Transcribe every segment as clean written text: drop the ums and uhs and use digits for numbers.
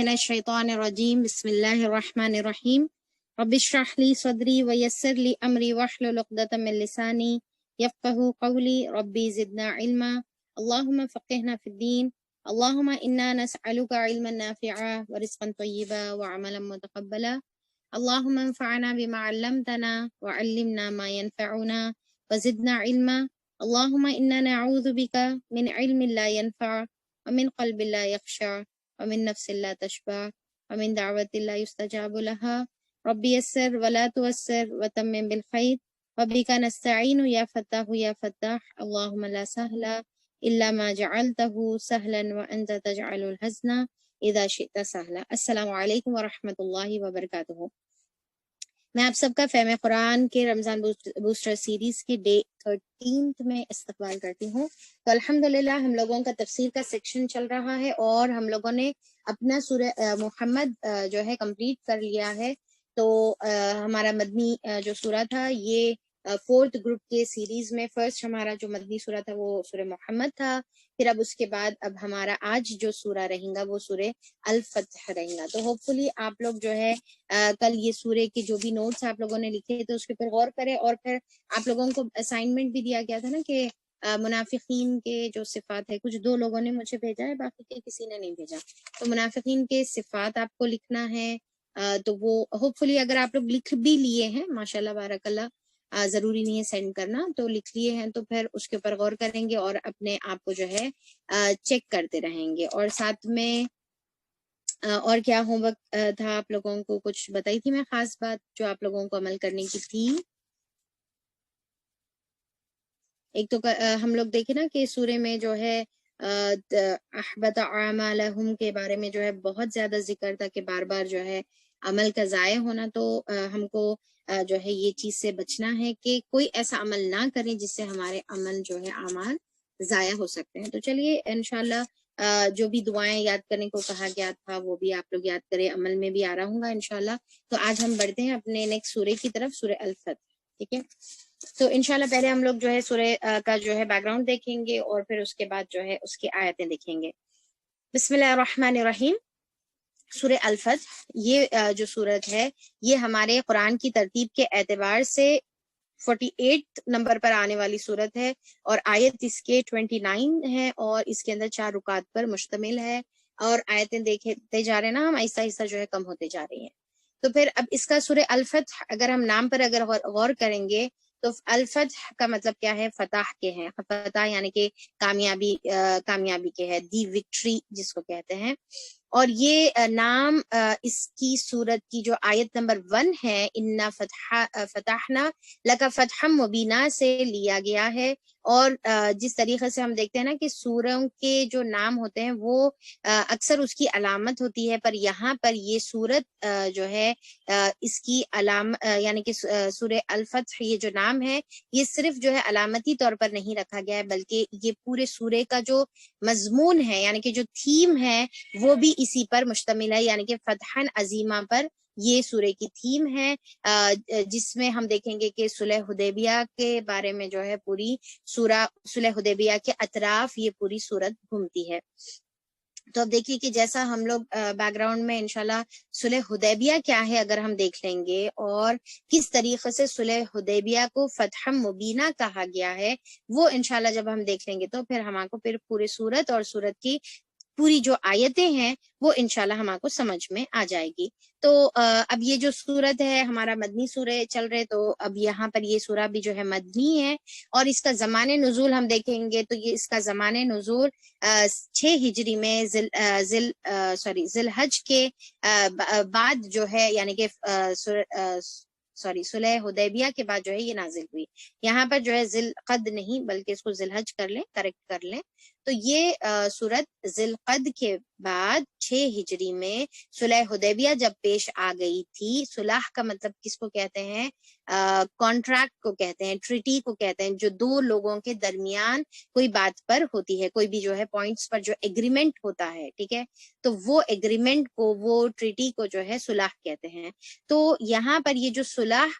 من الشیطان الرجیم بسم اللہ الرحمن الرحیم رب اشرح لی صدری ویسر لی امری واحلل عقدۃ من لسانی یفقهوا قولی ربی زدنا علما اللہم فقہنا فی الدین اللہم انا نسألک علما نافعا ورزقا طیبا وعملا متقبلا اللہم انفعنا بما علمتنا وعلمنا ما ينفعنا وزدنا علما اللہم انا نعوذ بک من علم لا ينفع ومن قلب لا يخشع ومن نفس لا تشبع ومن دعوة لا يستجاب لها ربي يسر ولا تعسر وتمم بالخير وبك نستعين يا فتاح يا فتاح اللهم لا سهل إلا ما جعلته سهلا وأنت تجعل الحزن إذا شئت سهلا. السلام علیکم ورحمۃ اللہ وبرکاتہ. میں آپ سب کا فہم قرآن کے رمضان بوسٹر سیریز کے ڈے 13 میں استقبال کرتی ہوں. تو الحمدللہ ہم لوگوں کا تفسیر کا سیکشن چل رہا ہے اور ہم لوگوں نے اپنا سورہ محمد جو ہے کمپلیٹ کر لیا ہے. تو ہمارا مدنی جو سورہ تھا یہ 4th گروپ کے سیریز میں فرسٹ ہمارا جو مدنی سورہ تھا وہ سورہ محمد تھا. پھر اب اس کے بعد اب ہمارا آج جو سورہ رہیں گا وہ سورہ الفتح رہیں گا. تو ہوپ فلی آپ لوگ جو ہے کل یہ سورہ کے جو بھی نوٹس آپ لوگوں نے لکھے تھے اس کے اوپر غور کریں. اور پھر آپ لوگوں کو اسائنمنٹ بھی دیا گیا تھا نا کہ منافقین کے جو صفات ہے, کچھ 2 لوگوں نے مجھے بھیجا ہے, باقی کے کسی نے نہیں بھیجا. تو منافقین کے صفات آپ کو لکھنا ہے. تو وہ ہوپ فلی اگر آپ لوگ لکھ بھی لیے ہیں ماشاءاللہ بارک اللہ, ضروری نہیں ہے سینڈ کرنا, تو لکھ لیے ہیں تو پھر اس کے اوپر غور کریں گے اور اپنے آپ کو جو ہے چیک کرتے رہیں گے. اور ساتھ میں اور کیا ہوم ورک تھا آپ لوگوں کو کچھ بتائی تھی میں خاص بات جو آپ لوگوں کو عمل کرنے کی تھی. ایک تو ہم لوگ دیکھیں نا کہ سورے میں جو ہے احبط اعمالہم کے بارے میں جو ہے بہت زیادہ ذکر تھا کہ بار بار جو ہے عمل کا ضائع ہونا. تو ہم کو جو ہے یہ چیز سے بچنا ہے کہ کوئی ایسا عمل نہ کریں جس سے ہمارے عمل جو ہے اعمال ضائع ہو سکتے ہیں. تو چلیے انشاءاللہ جو بھی دعائیں یاد کرنے کو کہا گیا تھا وہ بھی آپ لوگ یاد کریں, عمل میں بھی آ رہا ہوں گا انشاءاللہ. تو آج ہم بڑھتے ہیں اپنے نیکسٹ سورے کی طرف, سورہ الفتح. ٹھیک ہے, تو انشاءاللہ پہلے ہم لوگ جو ہے سورہ کا جو ہے بیک گراؤنڈ دیکھیں گے اور پھر اس کے بعد جو ہے اس کی آیتیں دیکھیں گے. بسم اللہ الرحمن الرحیم. سورہ الفتح یہ جو سورت ہے یہ ہمارے قرآن کی ترتیب کے اعتبار سے 48 نمبر پر آنے والی سورت ہے اور آیت اس کے 29 ہے اور اس کے اندر 4 رکعات پر مشتمل ہے. اور آیتیں دیکھتے جا رہے ہیں نا ہم, آہستہ آہستہ جو ہے کم ہوتے جا رہی ہیں. تو پھر اب اس کا سورہ الفتح اگر ہم نام پر اگر غور کریں گے تو الفتح کا مطلب کیا ہے, فتح کے ہیں. فتح یعنی کہ کامیابی کے ہے, دی وکٹری جس کو کہتے ہیں. اور یہ نام اس کی سورت کی جو آیت نمبر 1 ہے, انا فتحنا لک فتحا مبینا سے لیا گیا ہے. اور جس طریقے سے ہم دیکھتے ہیں نا کہ سوروں کے جو نام ہوتے ہیں وہ اکثر اس کی علامت ہوتی ہے, پر یہاں پر یہ سورت جو ہے اس کی یعنی کہ سورہ الفتح یہ جو نام ہے یہ صرف جو ہے علامتی طور پر نہیں رکھا گیا ہے بلکہ یہ پورے سورے کا جو مضمون ہے یعنی کہ جو تھیم ہے وہ بھی اسی پر مشتمل ہے, یعنی کہ فتحً عظیمہ پر یہ سورے کی تھیم ہے, جس میں ہم دیکھیں گے کہ صلح حدیبیہ کے بارے میں جو ہے پوری سورہ صلح حدیبیہ کے اطراف یہ پوری سورت گھومتی ہے. تو اب دیکھیے کہ جیسا ہم لوگ بیک گراؤنڈ میں انشاءاللہ صلح حدیبیہ کیا ہے اگر ہم دیکھ لیں گے اور کس طریقے سے صلح حدیبیہ کو فتح مبینہ کہا گیا ہے وہ انشاءاللہ جب ہم دیکھ لیں گے تو پھر ہم کو پھر پورے سورت اور سورت کی پوری جو آیتیں ہیں وہ انشاءاللہ ہم کو سمجھ میں آ جائے گی. تو اب یہ جو سورت ہے ہمارا مدنی سورہ چل رہے, تو اب یہاں پر یہ سورہ بھی جو ہے مدنی ہے اور اس کا زمان نزول ہم دیکھیں گے تو یہ اس کا زمان نزول 6 ہجری میں ذی الحج کے بعد جو ہے یعنی کہ صلح حدیبیہ کے بعد جو ہے یہ نازل ہوئی. یہاں پر جو ہے ذی القعد نہیں بلکہ اس کو ذی الحج کر لیں, کریکٹ کر لیں. تو یہ سورت ذی القعد کے بعد 6 ہجری میں صلح حدیبیہ جب پیش آ گئی تھی. صلح کا مطلب کس کو کہتے ہیں, کانٹریکٹ کو کہتے ہیں, ٹریٹی کو کہتے ہیں, جو 2 لوگوں کے درمیان کوئی بات پر ہوتی ہے, کوئی بھی جو ہے پوائنٹس پر جو ایگریمنٹ ہوتا ہے. ٹھیک ہے, تو وہ ایگریمنٹ کو وہ ٹریٹی کو جو ہے صلح کہتے ہیں. تو یہاں پر یہ جو صلح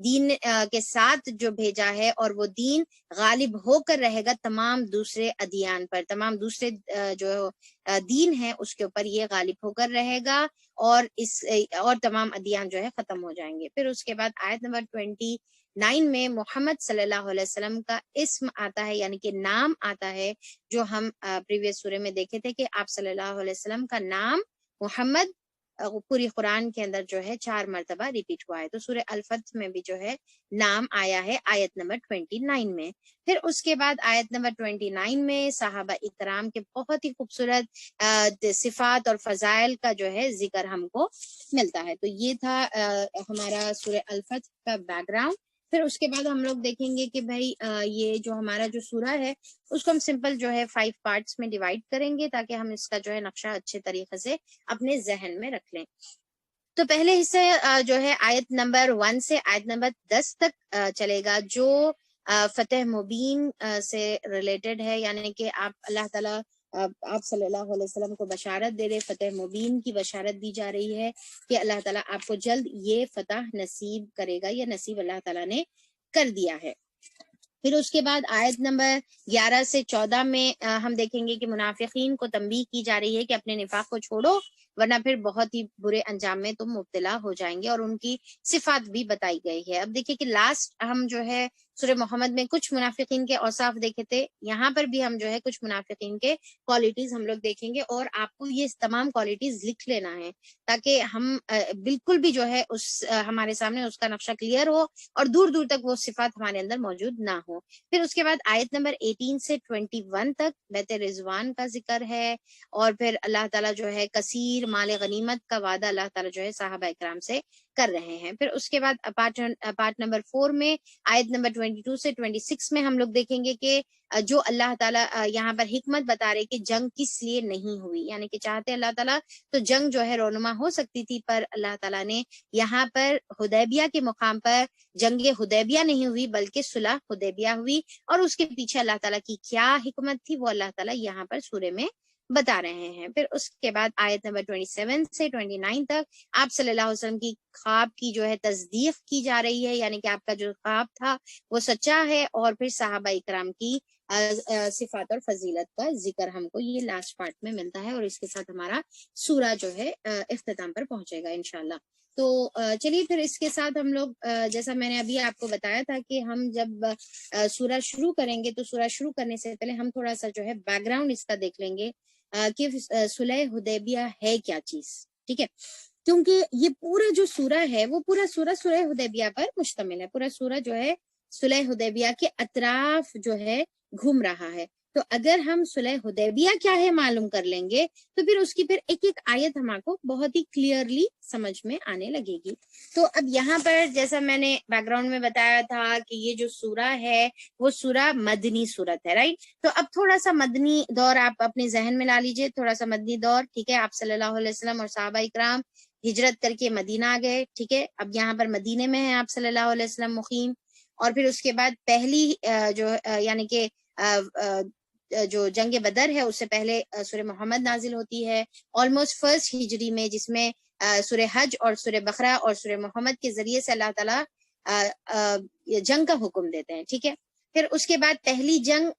دین کے ساتھ جو بھیجا ہے، اور وہ دین غالب ہو کر رہے گا تمام دوسرے ادیان پر، تمام دوسرے جو دین ہیں اس کے اوپر یہ غالب ہو کر رہے گا، اور تمام ادیان جو ہے ختم ہو جائیں گے۔ پھر اس کے بعد آیت نمبر 29 میں محمد صلی اللہ علیہ وسلم کا اسم آتا ہے، یعنی کہ نام آتا ہے، جو ہم پریویس سورے میں دیکھے تھے کہ آپ صلی اللہ علیہ وسلم کا نام محمد پوری قرآن کے اندر جو ہے 4 مرتبہ ریپیٹ ہوا ہے۔ تو سورہ الفتح میں بھی جو ہے نام آیا ہے آیت نمبر 29 میں۔ پھر اس کے بعد آیت نمبر 29 میں صحابہ اکرام کے بہت ہی خوبصورت صفات اور فضائل کا جو ہے ذکر ہم کو ملتا ہے۔ تو یہ تھا ہمارا سورہ الفتح کا بیک گراؤنڈ۔ پھر اس کے بعد ہم لوگ دیکھیں گے کہ بھائی یہ جو ہمارا جو سورہ ہے اس کو ہم سمپل جو ہے 5 پارٹس میں ڈیوائڈ کریں گے، تاکہ ہم اس کا جو ہے نقشہ اچھے طریقے سے اپنے ذہن میں رکھ لیں۔ تو پہلے حصے جو ہے آیت نمبر 1 سے آیت نمبر 10 تک چلے گا، جو فتح مبین سے ریلیٹڈ ہے، یعنی کہ آپ اللہ تعالیٰ آپ صلی اللہ علیہ وسلم کو بشارت دے رہے، فتح مبین کی بشارت دی جا رہی ہے کہ اللہ تعالیٰ آپ کو جلد یہ فتح نصیب کرے گا، یا نصیب اللہ تعالیٰ نے کر دیا ہے۔ پھر اس کے بعد آیت نمبر 11 سے 14 میں ہم دیکھیں گے کہ منافقین کو تنبیہ کی جا رہی ہے کہ اپنے نفاق کو چھوڑو، ورنہ پھر بہت ہی برے انجام میں تم مبتلا ہو جائیں گے، اور ان کی صفات بھی بتائی گئی ہے۔ اب دیکھیں کہ لاسٹ ہم جو ہے سورہ محمد میں کچھ منافقین کے اوصاف دیکھے تھے، یہاں پر بھی ہم جو ہے کچھ منافقین کے کوالٹیز ہم لوگ دیکھیں گے، اور آپ کو یہ تمام کوالٹیز لکھ لینا ہے تاکہ ہم بالکل بھی جو ہے ہمارے سامنے اس کا نقشہ کلیئر ہو، اور دور دور تک وہ صفات ہمارے اندر موجود نہ ہو۔ پھر اس کے بعد آیت نمبر 18 سے 21 تک بیت رضوان کا ذکر ہے، اور پھر اللہ تعالیٰ جو ہے کثیر مال غنیمت کا وعدہ اللہ تعالیٰ جو ہے صحابہ اکرام سے کر رہے ہیں۔ پھر اس کے بعد پارٹ نمبر 4 میں آیت نمبر 22 سے 26 میں ہم لوگ دیکھیں گے کہ جو اللہ تعالیٰ یہاں پر حکمت بتا رہے کہ جنگ کس لیے نہیں ہوئی، یعنی کہ چاہتے اللہ تعالیٰ تو جنگ جو ہے رونما ہو سکتی تھی، پر اللہ تعالیٰ نے یہاں پر حدیبیہ کے مقام پر جنگ حدیبیہ نہیں ہوئی بلکہ صلح حدیبیہ ہوئی، اور اس کے پیچھے اللہ تعالیٰ کی کیا حکمت تھی وہ اللہ تعالیٰ یہاں پر سورے میں بتا رہے ہیں۔ پھر اس کے بعد آیت نمبر 27 سے 29 تک آپ صلی اللہ علیہ وسلم کی خواب کی جو ہے تصدیق کی جا رہی ہے، یعنی کہ آپ کا جو خواب تھا وہ سچا ہے، اور پھر صحابہ اکرام کی صفات اور فضیلت کا ذکر ہم کو یہ لاسٹ پارٹ میں ملتا ہے، اور اس کے ساتھ ہمارا سورہ جو ہے اختتام پر پہنچے گا انشاءاللہ۔ تو چلیے پھر اس کے ساتھ ہم لوگ جیسا میں نے ابھی آپ کو بتایا تھا کہ ہم جب سورہ شروع کریں گے تو سورہ شروع کرنے سے پہلے ہم تھوڑا سا جو ہے بیک گراؤنڈ اس کا دیکھ لیں گے کہ صلح حدیبیہ ہے کیا چیز، ٹھیک ہے؟ کیونکہ یہ پورا جو سورہ ہے وہ پورا سورہ صلح حدیبیہ پر مشتمل ہے، پورا سورہ جو ہے صلح حدیبیہ کے اطراف جو ہے گھوم رہا ہے۔ تو اگر ہم صلح حدیبیہ کیا ہے معلوم کر لیں گے تو پھر اس کی پھر ایک ایک آیت ہمارے کو بہت ہی کلیئرلی سمجھ میں آنے لگے گی۔ تو اب یہاں پر جیسا میں نے بیک گراؤنڈ میں بتایا تھا کہ یہ جو سورہ ہے وہ سورہ مدنی سورت ہے، رائٹ؟ تو اب تھوڑا سا مدنی دور آپ اپنے ذہن میں لا لیجئے، تھوڑا سا مدنی دور، ٹھیک ہے؟ آپ صلی اللہ علیہ وسلم اور صحابہ اکرام ہجرت کر کے مدینہ آ گئے، ٹھیک ہے؟ اب یہاں پر مدینے میں ہیں آپ صلی اللہ علیہ وسلم مقیم، اور پھر اس کے بعد پہلی جو یعنی کہ جو جنگ بدر ہے اس سے پہلے سورہ محمد نازل ہوتی ہے آلموسٹ فرسٹ ہجری میں، جس میں سورہ حج اور سورہ بقرہ اور سورہ محمد کے ذریعے سے اللہ تعالیٰ جنگ کا حکم دیتے ہیں، ٹھیک ہے؟ پھر اس کے بعد پہلی جنگ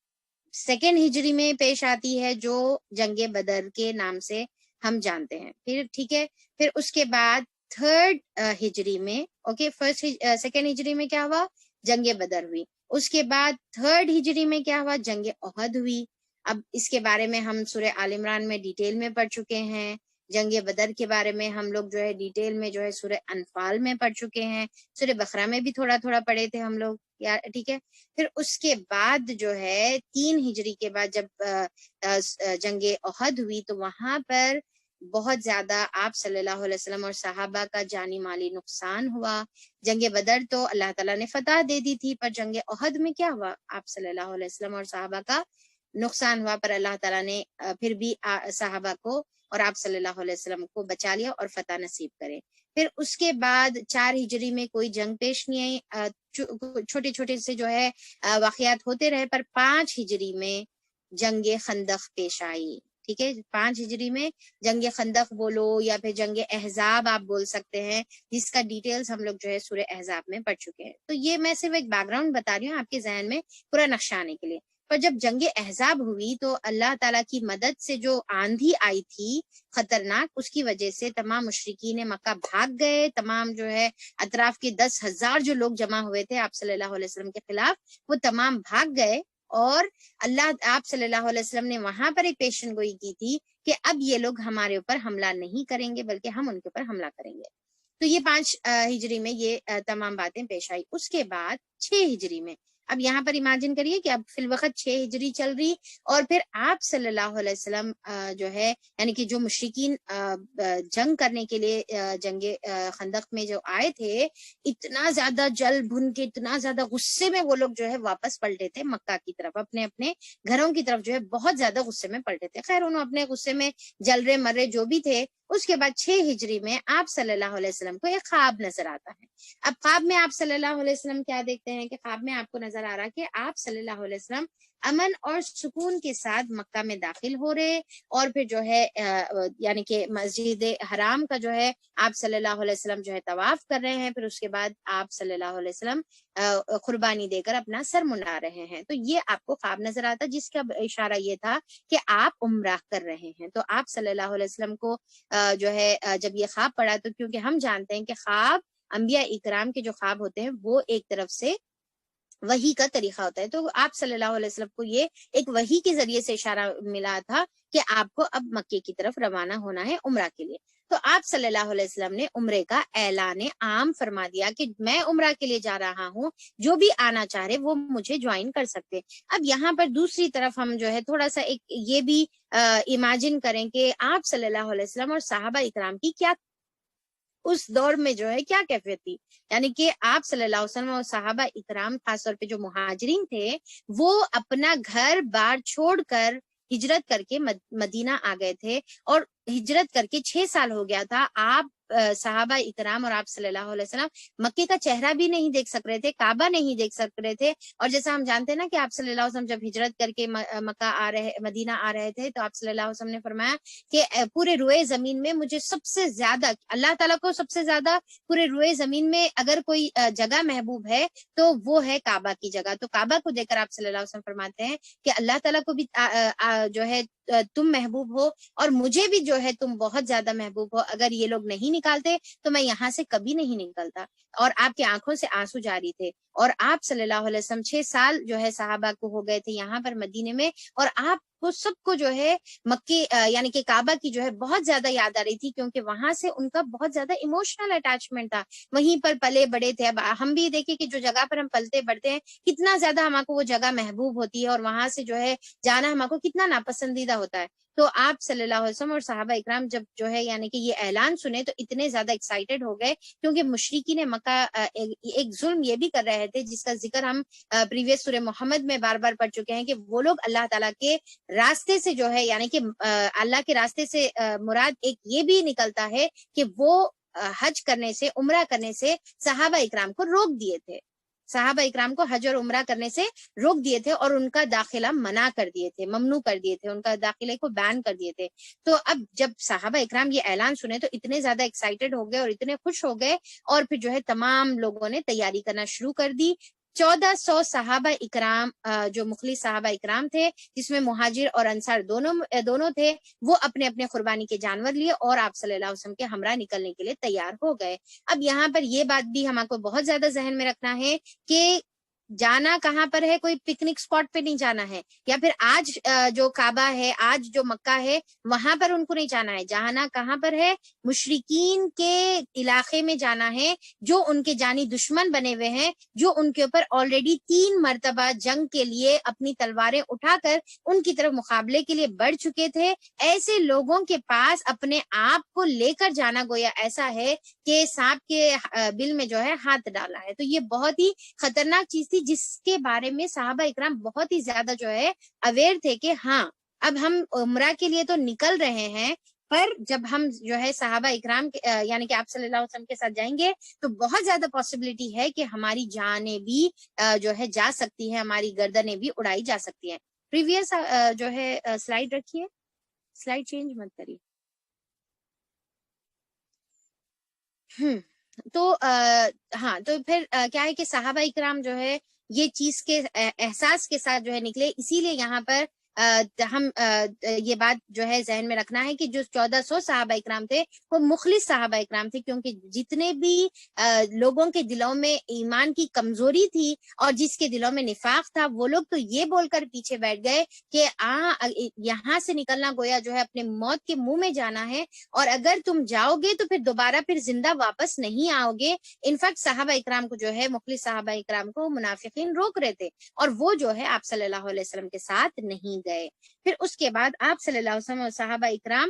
سیکنڈ ہجری میں پیش آتی ہے، جو جنگ بدر کے نام سے ہم جانتے ہیں، پھر ٹھیک ہے؟ پھر اس کے بعد تھرڈ ہجری میں، اوکے، سیکنڈ ہجری میں کیا ہوا؟ جنگ بدر ہوئی۔ اس کے بعد تھرڈ ہجری میں کیا ہوا؟ جنگ احد ہوئی۔ اب اس کے بارے میں ہم سورہ آل عمران میں ڈیٹیل میں پڑھ چکے ہیں، جنگ بدر کے بارے میں ہم لوگ جو ہے ڈیٹیل میں جو ہے سورہ انفال میں پڑھ چکے ہیں، سورہ بقرہ میں بھی تھوڑا تھوڑا پڑھے تھے ہم لوگ، ٹھیک ہے؟ پھر اس کے بعد جو ہے 3 ہجری کے بعد جب جنگ احد ہوئی تو وہاں پر بہت زیادہ آپ صلی اللہ علیہ وسلم اور صحابہ کا جانی مالی نقصان ہوا۔ جنگ بدر تو اللہ تعالیٰ نے فتح دے دی تھی، پر جنگ احد میں کیا ہوا؟ آپ صلی اللہ علیہ وسلم اور صحابہ کا نقصان ہوا، پر اللہ تعالیٰ نے پھر بھی صحابہ کو اور آپ صلی اللہ علیہ وسلم کو بچا لیا اور فتح نصیب کرے۔ پھر اس کے بعد 4 ہجری میں کوئی جنگ پیش نہیں آئی، چھوٹے چھوٹے سے جو ہے واقعات ہوتے رہے، پر 5 ہجری میں جنگ خندق پیش آئی، ٹھیک ہے. 5 ہجری میں جنگ خندق بولو یا پھر جنگ احزاب آپ بول سکتے ہیں، جس کا ڈیٹیلز ہم لوگ جو ہے سورہ احزاب میں پڑھ چکے ہیں. تو یہ میں صرف ایک بیک گراؤنڈ بتا رہی ہوں آپ کے ذہن میں پورا نقشہ آنے کے لیے. پر جب جنگ احزاب ہوئی تو اللہ تعالیٰ کی مدد سے جو آندھی آئی تھی خطرناک، اس کی وجہ سے تمام مشرکین مکہ بھاگ گئے. تمام جو ہے اطراف کے 10,000 جو لوگ جمع ہوئے تھے آپ صلی اللہ علیہ وسلم کے خلاف، وہ تمام بھاگ گئے. اور آپ صلی اللہ علیہ وسلم نے وہاں پر ایک پیشن گوئی کی تھی کہ اب یہ لوگ ہمارے اوپر حملہ نہیں کریں گے بلکہ ہم ان کے اوپر حملہ کریں گے. تو یہ 5 ہجری میں یہ تمام باتیں پیش آئی. اس کے بعد 6 ہجری میں، اب یہاں پر امیجن کریے کہ اب فی الوقت 6 ہجری چل رہی، اور پھر آپ صلی اللہ علیہ وسلم جو ہے یعنی کہ جو مشرکین جنگ کرنے کے لیے جنگ خندق میں جو آئے تھے، اتنا زیادہ جل بھن کے، اتنا زیادہ غصے میں وہ لوگ جو ہے واپس پلٹے تھے مکہ کی طرف، اپنے اپنے گھروں کی طرف جو ہے بہت زیادہ غصے میں پلٹے تھے. خیر انہوں اپنے غصے میں جل رہے مر رہے جو بھی تھے. اس کے بعد 6 ہجری میں آپ صلی اللہ علیہ وسلم کو ایک خواب نظر آتا ہے. اب خواب میں آپ صلی اللہ علیہ وسلم کیا دیکھتے ہیں کہ خواب میں آپ کو نظر آ رہا کہ آپ صلی اللہ علیہ وسلم امن اور سکون کے ساتھ مکہ میں داخل ہو رہے، اور پھر جو ہے یعنی کہ مسجد حرام کا جو ہے آپ صلی اللہ علیہ وسلم جو ہے طواف کر رہے ہیں. پھر اس کے بعد آپ صلی اللہ علیہ وسلم قربانی دے کر اپنا سر منڈا رہے ہیں. تو یہ آپ کو خواب نظر آتا، جس کا اشارہ یہ تھا کہ آپ عمرہ کر رہے ہیں. تو آپ صلی اللہ علیہ وسلم کو جو ہے جب یہ خواب پڑا، تو کیونکہ ہم جانتے ہیں کہ خواب انبیاء اکرام کے جو خواب ہوتے ہیں وہ ایک طرف سے وحی کا طریقہ ہوتا ہے، تو آپ صلی اللہ علیہ وسلم کو یہ ایک وحی کے ذریعے سے اشارہ ملا تھا کہ آپ کو اب مکے کی طرف روانہ ہونا ہے عمرہ کے لیے. تو آپ صلی اللہ علیہ وسلم نے عمرے کا اعلان عام فرما دیا کہ میں عمرہ کے لیے جا رہا ہوں، جو بھی آنا چاہ رہے وہ مجھے جوائن کر سکتے. اب یہاں پر دوسری طرف ہم جو ہے تھوڑا سا ایک یہ بھی امیجن کریں کہ آپ صلی اللہ علیہ وسلم اور صحابہ اکرام کی کیا اس دور میں جو ہے کیا کیفیت تھی. یعنی کہ آپ صلی اللہ علیہ وسلم اور صحابہ اکرام خاص طور پہ جو مہاجرین تھے وہ اپنا گھر بار چھوڑ کر ہجرت کر کے مدینہ آ گئے تھے، اور ہجرت کر کے 6 سال ہو گیا تھا. آپ صحابہ اکرام اور آپ صلی اللہ علیہ وسلم مکے کا چہرہ بھی نہیں دیکھ سک رہے تھے، کعبہ نہیں دیکھ سک رہے تھے. اور جیسا ہم جانتے ہیں نا کہ آپ صلی اللہ علیہ وسلم جب ہجرت کر کے مدینہ آ رہے تھے تو آپ صلی اللہ علیہ وسلم نے فرمایا کہ پورے روئے زمین میں مجھے سب سے زیادہ، اللہ تعالیٰ کو سب سے زیادہ پورے روئے زمین میں اگر کوئی جگہ محبوب ہے تو وہ ہے کعبہ کی جگہ. تو کعبہ کو دیکھ کر آپ صلی اللہ علیہ وسلم فرماتے ہیں کہ اللہ تعالیٰ کو بھی جو ہے تم محبوب ہو، اور مجھے بھی جو ہے تم بہت زیادہ محبوب ہو. اگر یہ لوگ نہیں نکالتے تو میں یہاں سے کبھی نہیں نکلتا. اور آپ کی آنکھوں سے آنسو جاری تھے، اور آپ صلی اللہ علیہ وسلم 6 سال جو ہے صحابہ کو ہو گئے تھے یہاں پر مدینے میں، اور آپ کو سب کو جو ہے مکے یعنی کہ کعبہ کی جو ہے بہت زیادہ یاد آ رہی تھی، کیونکہ وہاں سے ان کا بہت زیادہ ایموشنل اٹیچمنٹ تھا. وہیں پر پلے بڑے تھے. اب ہم بھی دیکھیں کہ جو جگہ پر ہم پلتے بڑھتے ہیں کتنا زیادہ ہمارے کو وہ جگہ محبوب ہوتی ہے، اور وہاں سے جو ہے جانا ہمارے کو کتنا ناپسندیدہ ہوتا ہے. تو آپ صلی اللہ علیہ وسلم اور صحابہ اکرام جب جو ہے یعنی کہ یہ اعلان سنے تو اتنے زیادہ ایکسائٹیڈ ہو گئے، کیونکہ مشرکین مکہ ایک ظلم یہ بھی کر رہے تھے جس کا ذکر ہم پریویس سورہ محمد میں بار بار پڑھ چکے ہیں کہ وہ لوگ اللہ تعالیٰ کے راستے سے جو ہے یعنی کہ اللہ کے راستے سے مراد ایک یہ بھی نکلتا ہے کہ وہ حج کرنے سے، عمرہ کرنے سے صحابہ اکرام کو روک دیے تھے. صحابہ اکرام کو حج اور عمرہ کرنے سے روک دیے تھے، اور ان کا داخلہ منع کر دیے تھے، ممنوع کر دیے تھے، ان کا داخلے کو بین کر دیے تھے. تو اب جب صحابہ اکرام یہ اعلان سنے تو اتنے زیادہ ایکسائٹیڈ ہو گئے اور اتنے خوش ہو گئے، اور پھر جو ہے تمام لوگوں نے تیاری کرنا شروع کر دی. 1400 صحابہ اکرام جو مخلص صحابہ اکرام تھے، جس میں مہاجر اور انصار دونوں تھے، وہ اپنے اپنے قربانی کے جانور لیے اور آپ صلی اللہ علیہ وسلم کے ہمراہ نکلنے کے لیے تیار ہو گئے. اب یہاں پر یہ بات بھی ہمارے کو بہت زیادہ ذہن میں رکھنا ہے کہ جانا کہاں پر ہے، کوئی پکنک اسپاٹ پہ نہیں جانا ہے، یا پھر آج جو کعبہ ہے، آج جو مکہ ہے وہاں پر ان کو نہیں جانا ہے. جانا کہاں پر ہے؟ مشرکین کے علاقے میں جانا ہے، جو ان کے جانی دشمن بنے ہوئے ہیں، جو ان کے اوپر آلریڈی 3 مرتبہ جنگ کے لیے اپنی تلواریں اٹھا کر ان کی طرف مقابلے کے لیے بڑھ چکے تھے. ایسے لوگوں کے پاس اپنے آپ کو لے کر جانا گویا ایسا ہے کہ سانپ کے بل میں جو ہے ہاتھ ڈالا ہے. تو یہ بہت ہی خطرناک چیز تھی جس کے بارے میں صحابہ اکرام بہت ہی زیادہ جو ہے اویئر تھے کہ ہاں اب ہم عمرہ کے لیے تو نکل رہے ہیں، پر جب ہم جو ہے صحابہ اکرام یعنی کہ آپ صلی اللہ علیہ وسلم کے ساتھ جائیں گے تو بہت زیادہ پاسبلٹی ہے کہ ہماری جانیں بھی جو ہے جا سکتی ہیں، ہماری گردنیں بھی اڑائی جا سکتی ہیں. پریویس جو ہے سلائیڈ رکھیے، سلائڈ چینج مت کریے. تو ہاں تو پھر کیا ہے کہ صحابہ اکرام جو ہے یہ چیز کے احساس کے ساتھ جو ہے نکلے. اسی لیے یہاں پر ہم یہ بات جو ہے ذہن میں رکھنا ہے کہ جو 1400 صحابہ اکرام تھے وہ مخلص صحابہ اکرام تھے, کیونکہ جتنے بھی لوگوں کے دلوں میں ایمان کی کمزوری تھی اور جس کے دلوں میں نفاق تھا, وہ لوگ تو یہ بول کر پیچھے بیٹھ گئے کہ یہاں سے نکلنا گویا جو ہے اپنے موت کے منہ میں جانا ہے, اور اگر تم جاؤ گے تو پھر دوبارہ پھر زندہ واپس نہیں آؤ گے. انفیکٹ صحابہ اکرام کو جو ہے مخلص صحابہ اکرام کو منافقین روک رہے تھے, اور وہ جو ہے آپ صلی اللہ علیہ وسلم کے ساتھ نہیں گئے. پھر اس کے بعد آپ صلی اللہ علیہ وسلم اور صحابہ اکرام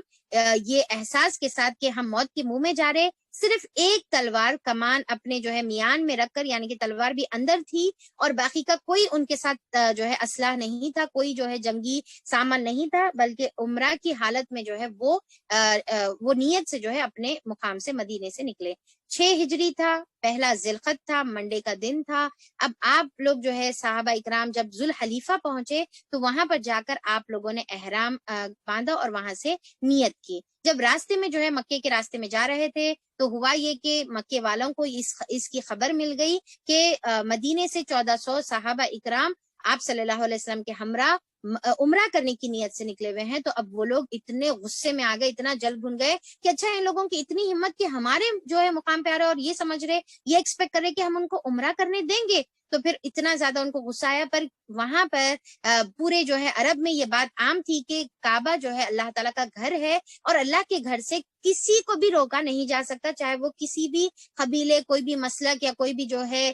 یہ احساس کے ساتھ کہ ہم موت کے منہ میں جا رہے, صرف ایک تلوار کمان اپنے جو ہے میان میں رکھ کر, یعنی کہ تلوار بھی اندر تھی اور باقی کا کوئی ان کے ساتھ جو ہے اسلحہ نہیں تھا, کوئی جو ہے جنگی سامان نہیں تھا, بلکہ عمرہ کی حالت میں جو ہے وہ نیت سے جو ہے اپنے مقام سے مدینے سے نکلے. 6 ہجری تھا, پہلا ذی القعدہ تھا, منڈے کا دن تھا. اب آپ لوگ جو ہے صحابہ اکرام جب ذوالحلیفہ پہنچے تو وہاں پر جا کر آپ لوگوں نے احرام باندھا اور وہاں سے نیت کی. جب راستے میں جو ہے مکے کے راستے میں جا رہے تھے تو ہوا یہ کہ مکے والوں کو اس کی خبر مل گئی کہ مدینے سے 1400 صحابہ اکرام آپ صلی اللہ علیہ وسلم کے ہمراہ عمرہ کرنے کی نیت سے نکلے ہوئے ہیں. تو اب وہ لوگ اتنے غصے میں آ گئے, اتنا جل بھن گئے کہ اچھا ان لوگوں کی اتنی ہمت کہ ہمارے جو ہے مقام پہ آ رہے اور یہ سمجھ رہے, یہ ایکسپیکٹ کر رہے کہ ہم ان کو عمرہ کرنے دیں گے. تو پھر اتنا زیادہ ان کو غصہ آیا. پر وہاں پر پورے جو ہے عرب میں یہ بات عام تھی کہ کعبہ جو ہے اللہ تعالیٰ کا گھر ہے, اور اللہ کے گھر سے کسی کو بھی روکا نہیں جا سکتا, چاہے وہ کسی بھی قبیلے, کوئی بھی مسلک یا کوئی بھی جو ہے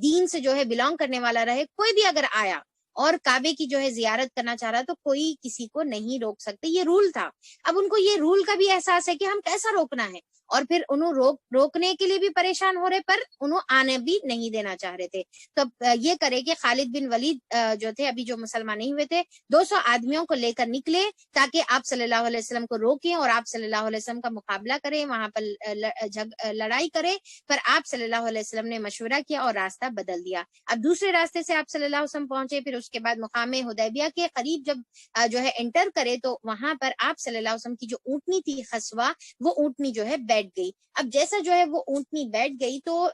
دین سے جو ہے بلونگ کرنے والا رہے, کوئی بھی اگر آیا اور کعبے کی جو ہے زیارت کرنا چاہ رہا تو کوئی کسی کو نہیں روک سکتے. یہ رول تھا. اب ان کو یہ رول کا بھی احساس ہے کہ ہم کیسا روکنا ہے, اور پھر انہوں روکنے کے لیے بھی پریشان ہو رہے, پر انہوں آنے بھی نہیں دینا چاہ رہے تھے. تو یہ کرے کہ خالد بن ولید جو تھے, ابھی جو مسلمان نہیں ہوئے تھے, 200 آدمیوں کو لے کر نکلے تاکہ آپ صلی اللہ علیہ وسلم کو روکیں اور آپ صلی اللہ علیہ وسلم کا مقابلہ کریں, وہاں پر لڑائی کریں. پر آپ صلی اللہ علیہ وسلم نے مشورہ کیا اور راستہ بدل دیا. اب دوسرے راستے سے آپ صلی اللہ علیہ وسلم پہنچے. پھر اس کے بعد مقام حدیبیہ کے قریب جب جو ہے انٹر کرے تو وہاں پر آپ صلی اللہ علیہ وسلم کی جو اونٹنی تھی خصوہ, وہ اونٹنی جو ہے بیٹھ گئی. اب جیسا جو ہے وہ اونٹنی بیٹھ گئی تو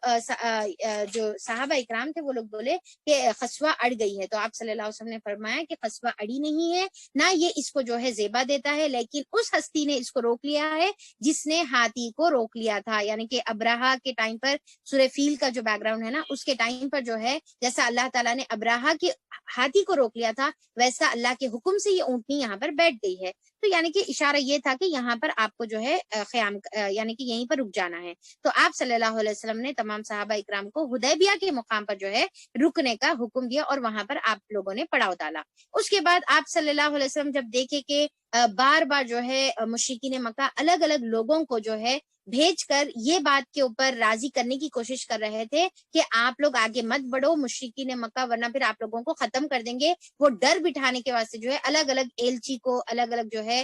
جو صحابہ اکرام تھے وہ لوگ بولے کہ خصوہ اڑ گئی ہے. تو آپ صلی اللہ علیہ وسلم نے فرمایا کہ خصوہ اڑی نہیں ہے, نہ یہ اس کو جو ہے زیبا دیتا ہے, لیکن اس ہستی نے اس کو روک لیا ہے جس نے ہاتھی کو روک لیا تھا. یعنی کہ ابراہا کے ٹائم پر, سورہ فیل کا جو بیک گراؤنڈ ہے نا, اس کے ٹائم پر جو ہے جیسا اللہ تعالیٰ نے ابراہا کے ہاتھی کو روک لیا تھا, ویسا اللہ کے حکم سے یہ اونٹنی یہاں پر بیٹھ گئی ہے. تو یعنی کہ اشارہ یہ تھا کہ یہاں پر آپ کو جو ہے قیام یعنی کہ یہیں پر رک جانا ہے. تو آپ صلی اللہ علیہ وسلم نے تمام صحابہ اکرام کو حدیبیہ کے مقام پر جو ہے رکنے کا حکم دیا, اور وہاں پر آپ لوگوں نے پڑاؤ ڈالا. اس کے بعد آپ صلی اللہ علیہ وسلم جب دیکھے کہ بار بار جو ہے مشرکین مکہ الگ الگ لوگوں کو جو ہے بھیج کر یہ بات کے اوپر راضی کرنے کی کوشش کر رہے تھے کہ آپ لوگ آگے مت بڑھو مشرکین مکہ, ورنہ پھر آپ لوگوں کو ختم کر دیں گے. وہ ڈر بٹھانے کے واسطے جو ہے الگ الگ ایلچی کو, الگ الگ جو ہے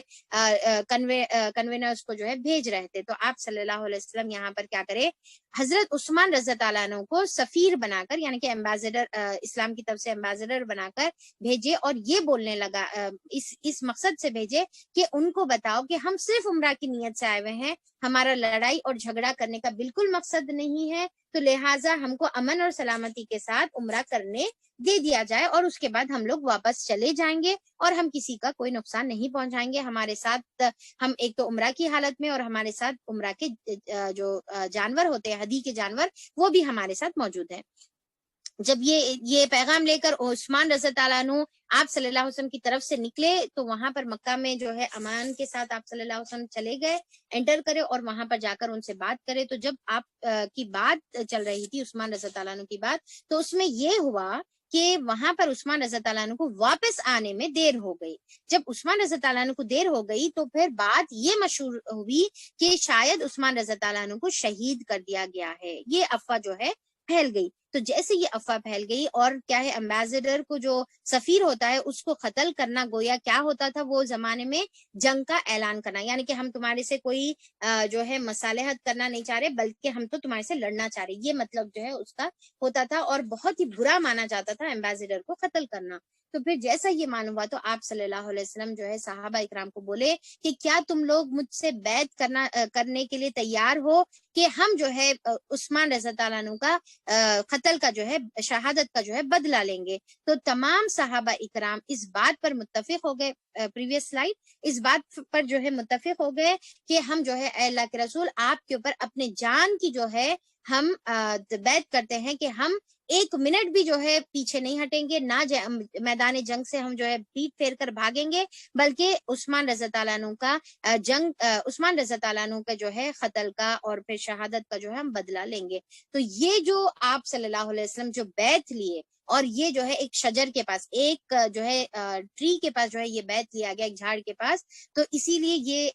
کنوینرز کو جو ہے بھیج رہے تھے. تو آپ صلی اللہ علیہ وسلم یہاں پر کیا کرے, حضرت عثمان رضی اللہ عنہ کو سفیر بنا کر, یعنی کہ ایمبیسڈر, اسلام کی طرف سے ایمبیسڈر بنا کر بھیجے, اور یہ بولنے لگا اس مقصد سے بھیجے کہ ان کو بتاؤ کہ ہم صرف عمرہ کی نیت سے آئے ہوئے ہیں, ہمارا لڑائی اور جھگڑا کرنے کا بالکل مقصد نہیں ہے, تو لہٰذا ہم کو امن اور سلامتی کے ساتھ عمرہ کرنے دے دیا جائے, اور اس کے بعد ہم لوگ واپس چلے جائیں گے اور ہم کسی کا کوئی نقصان نہیں پہنچائیں گے. ہمارے ساتھ ہم ایک تو عمرہ کی حالت میں, اور ہمارے ساتھ عمرہ کے جو جانور ہوتے ہیں, ہدی کے جانور, وہ بھی ہمارے ساتھ موجود ہیں. جب یہ پیغام لے کر عثمان رضی اللہ عنہ آپ صلی اللہ علیہ وسلم کی طرف سے نکلے تو وہاں پر مکہ میں جو ہے امان کے ساتھ آپ صلی اللہ علیہ وسلم چلے گئے, انٹر کرے اور وہاں پر جا کر ان سے بات کرے. تو جب آپ کی بات چل رہی تھی عثمان رضی اللہ عنہ کی بات, تو اس میں یہ ہوا کہ وہاں پر عثمان رضی اللہ عنہ کو واپس آنے میں دیر ہو گئی. جب عثمان رضی اللہ عنہ کو دیر ہو گئی تو پھر بات یہ مشہور ہوئی کہ شاید عثمان رضی اللہ عنہ کو شہید کر دیا گیا ہے. یہ افواہ جو ہے پھیل گئی. تو جیسے یہ افواہ پھیل گئی, اور کیا ہے امبیسڈر کو جو سفیر ہوتا ہے اس کو قتل کرنا گویا کیا ہوتا تھا وہ زمانے میں جنگ کا اعلان کرنا, یعنی کہ ہم تمہارے سے کوئی جو ہے مصالحت کرنا نہیں چاہ رہے, بلکہ ہم تو تمہارے سے لڑنا چاہ رہے, یہ مطلب جو ہے اس کا ہوتا تھا, اور بہت ہی برا مانا جاتا تھا امبیسڈر کو قتل کرنا. تو پھر جیسا یہ معلوم ہوا تو آپ صلی اللہ علیہ وسلم جو ہے صحابہ اکرام کو بولے کہ کیا تم لوگ مجھ سے بیعت کرنے کے لیے تیار ہو کہ ہم جو ہے عثمان رضی اللہ عنہ کا قتل کا جو ہے شہادت کا جو ہے بدلہ لیں گے. تو تمام صحابہ اکرام اس بات پر متفق ہو گئے، پریویس سلائیڈ، اس بات پر جو ہے متفق ہو گئے کہ ہم جو ہے اے اللہ کے رسول آپ کے اوپر اپنے جان کی جو ہے ہم بیعت کرتے ہیں کہ ہم ایک منٹ بھی جو ہے پیچھے نہیں ہٹیں گے، نہ میدان جنگ سے ہم جو ہے پیٹ پھیر کر بھاگیں گے، بلکہ عثمان رضی اللہ عنہ کا عثمان رضی اللہ عنہ کا جو ہے قتل کا اور پھر شہادت کا جو ہے ہم بدلہ لیں گے. تو یہ جو آپ صلی اللہ علیہ وسلم جو بیعت لیے، اور یہ جو ہے ایک شجر کے پاس، ایک جو ہے ٹری کے پاس جو ہے یہ بیعت لیا گیا، ایک جھاڑ کے پاس، تو اسی لیے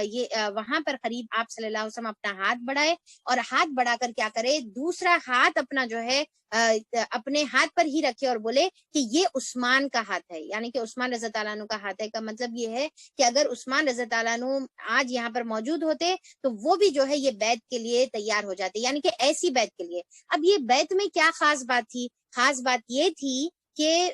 یہ وہاں پر قریب آپ صلی اللہ علیہ وسلم اپنا ہاتھ بڑھائے، اور ہاتھ بڑھا کر کیا کرے، دوسرا ہاتھ اپنا جو ہے اپنے ہاتھ پر ہی رکھے اور بولے کہ یہ عثمان کا ہاتھ ہے، یعنی کہ عثمان رضی اللہ عنہ کا ہاتھ ہے. کا مطلب یہ ہے کہ اگر عثمان رضی اللہ عنہ آج یہاں پر موجود ہوتے تو وہ بھی جو ہے یہ بیعت کے لیے تیار ہو جاتے، یعنی کہ ایسی بیعت کے لیے. اب یہ بیعت میں کیا خاص بات تھی؟ خاص بات یہ تھی کہ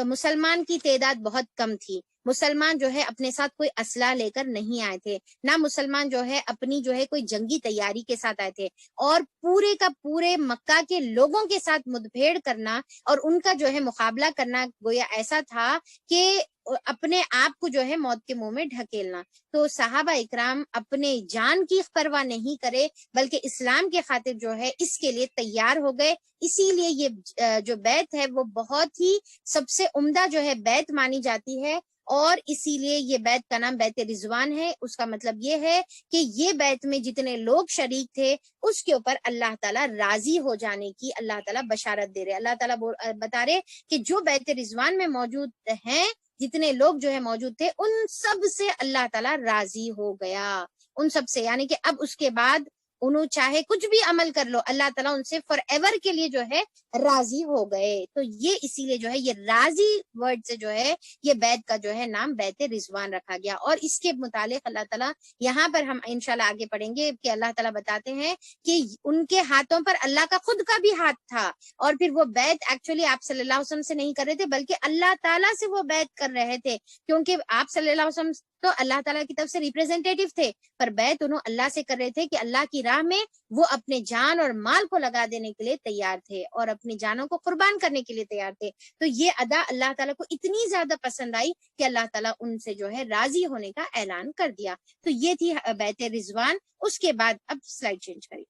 مسلمان کی تعداد بہت کم تھی. مسلمان جو ہے اپنے ساتھ کوئی اسلحہ لے کر نہیں آئے تھے، نہ مسلمان جو ہے اپنی جو ہے کوئی جنگی تیاری کے ساتھ آئے تھے، اور پورے کا پورے مکہ کے لوگوں کے ساتھ مدبھیڑ کرنا اور ان کا جو ہے مقابلہ کرنا گویا ایسا تھا کہ اپنے آپ کو جو ہے موت کے منہ میں ڈھکیلنا. تو صحابہ اکرام اپنے جان کی پرواہ نہیں کرے، بلکہ اسلام کے خاطر جو ہے اس کے لیے تیار ہو گئے. اسی لیے یہ جو بیعت ہے وہ بہت ہی سب سے عمدہ جو ہے بیعت مانی جاتی ہے، اور اسی لیے یہ بیعت کا نام بیعت رضوان ہے. اس کا مطلب یہ ہے کہ یہ بیعت میں جتنے لوگ شریک تھے اس کے اوپر اللہ تعالیٰ راضی ہو جانے کی اللہ تعالیٰ بشارت دے رہے. اللہ تعالیٰ بتا رہے کہ جو بیعت رضوان میں موجود ہیں، جتنے لوگ جو ہے موجود تھے، ان سب سے اللہ تعالیٰ راضی ہو گیا، ان سب سے. یعنی کہ اب اس کے بعد انہوں چاہے کچھ بھی عمل کر لو، اللہ تعالیٰ ان سے فار ایور کے لیے جو ہے راضی ہو گئے. تو یہ اسی لیے جو ہے یہ راضی ورڈ سے جو ہے یہ بیعت کا جو ہے نام بیعت رضوان رکھا گیا. اور اس کے متعلق اللہ تعالیٰ یہاں پر ہم انشاءاللہ آگے پڑھیں گے کہ اللہ تعالیٰ بتاتے ہیں کہ ان کے ہاتھوں پر اللہ کا خود کا بھی ہاتھ تھا، اور پھر وہ بیعت ایکچولی آپ صلی اللہ علیہ وسلم سے نہیں کر رہے تھے، بلکہ اللہ تعالیٰ سے وہ بیعت کر رہے تھے، کیونکہ آپ صلی اللہ علیہ وسلم تو اللہ تعالیٰ کی طرف سے ریپریزنٹیٹیو تھے، پر بیعت انہوں اللہ سے کر رہے تھے کہ اللہ کی راہ میں وہ اپنے جان اور مال کو لگا دینے کے لیے تیار تھے، اور اپنی جانوں کو قربان کرنے کے لیے تیار تھے. تو یہ ادا اللہ تعالیٰ کو اتنی زیادہ پسند آئی کہ اللہ تعالیٰ ان سے جو ہے راضی ہونے کا اعلان کر دیا. تو یہ تھی بیعت رضوان. اس کے بعد اب سلائیڈ چینج کری.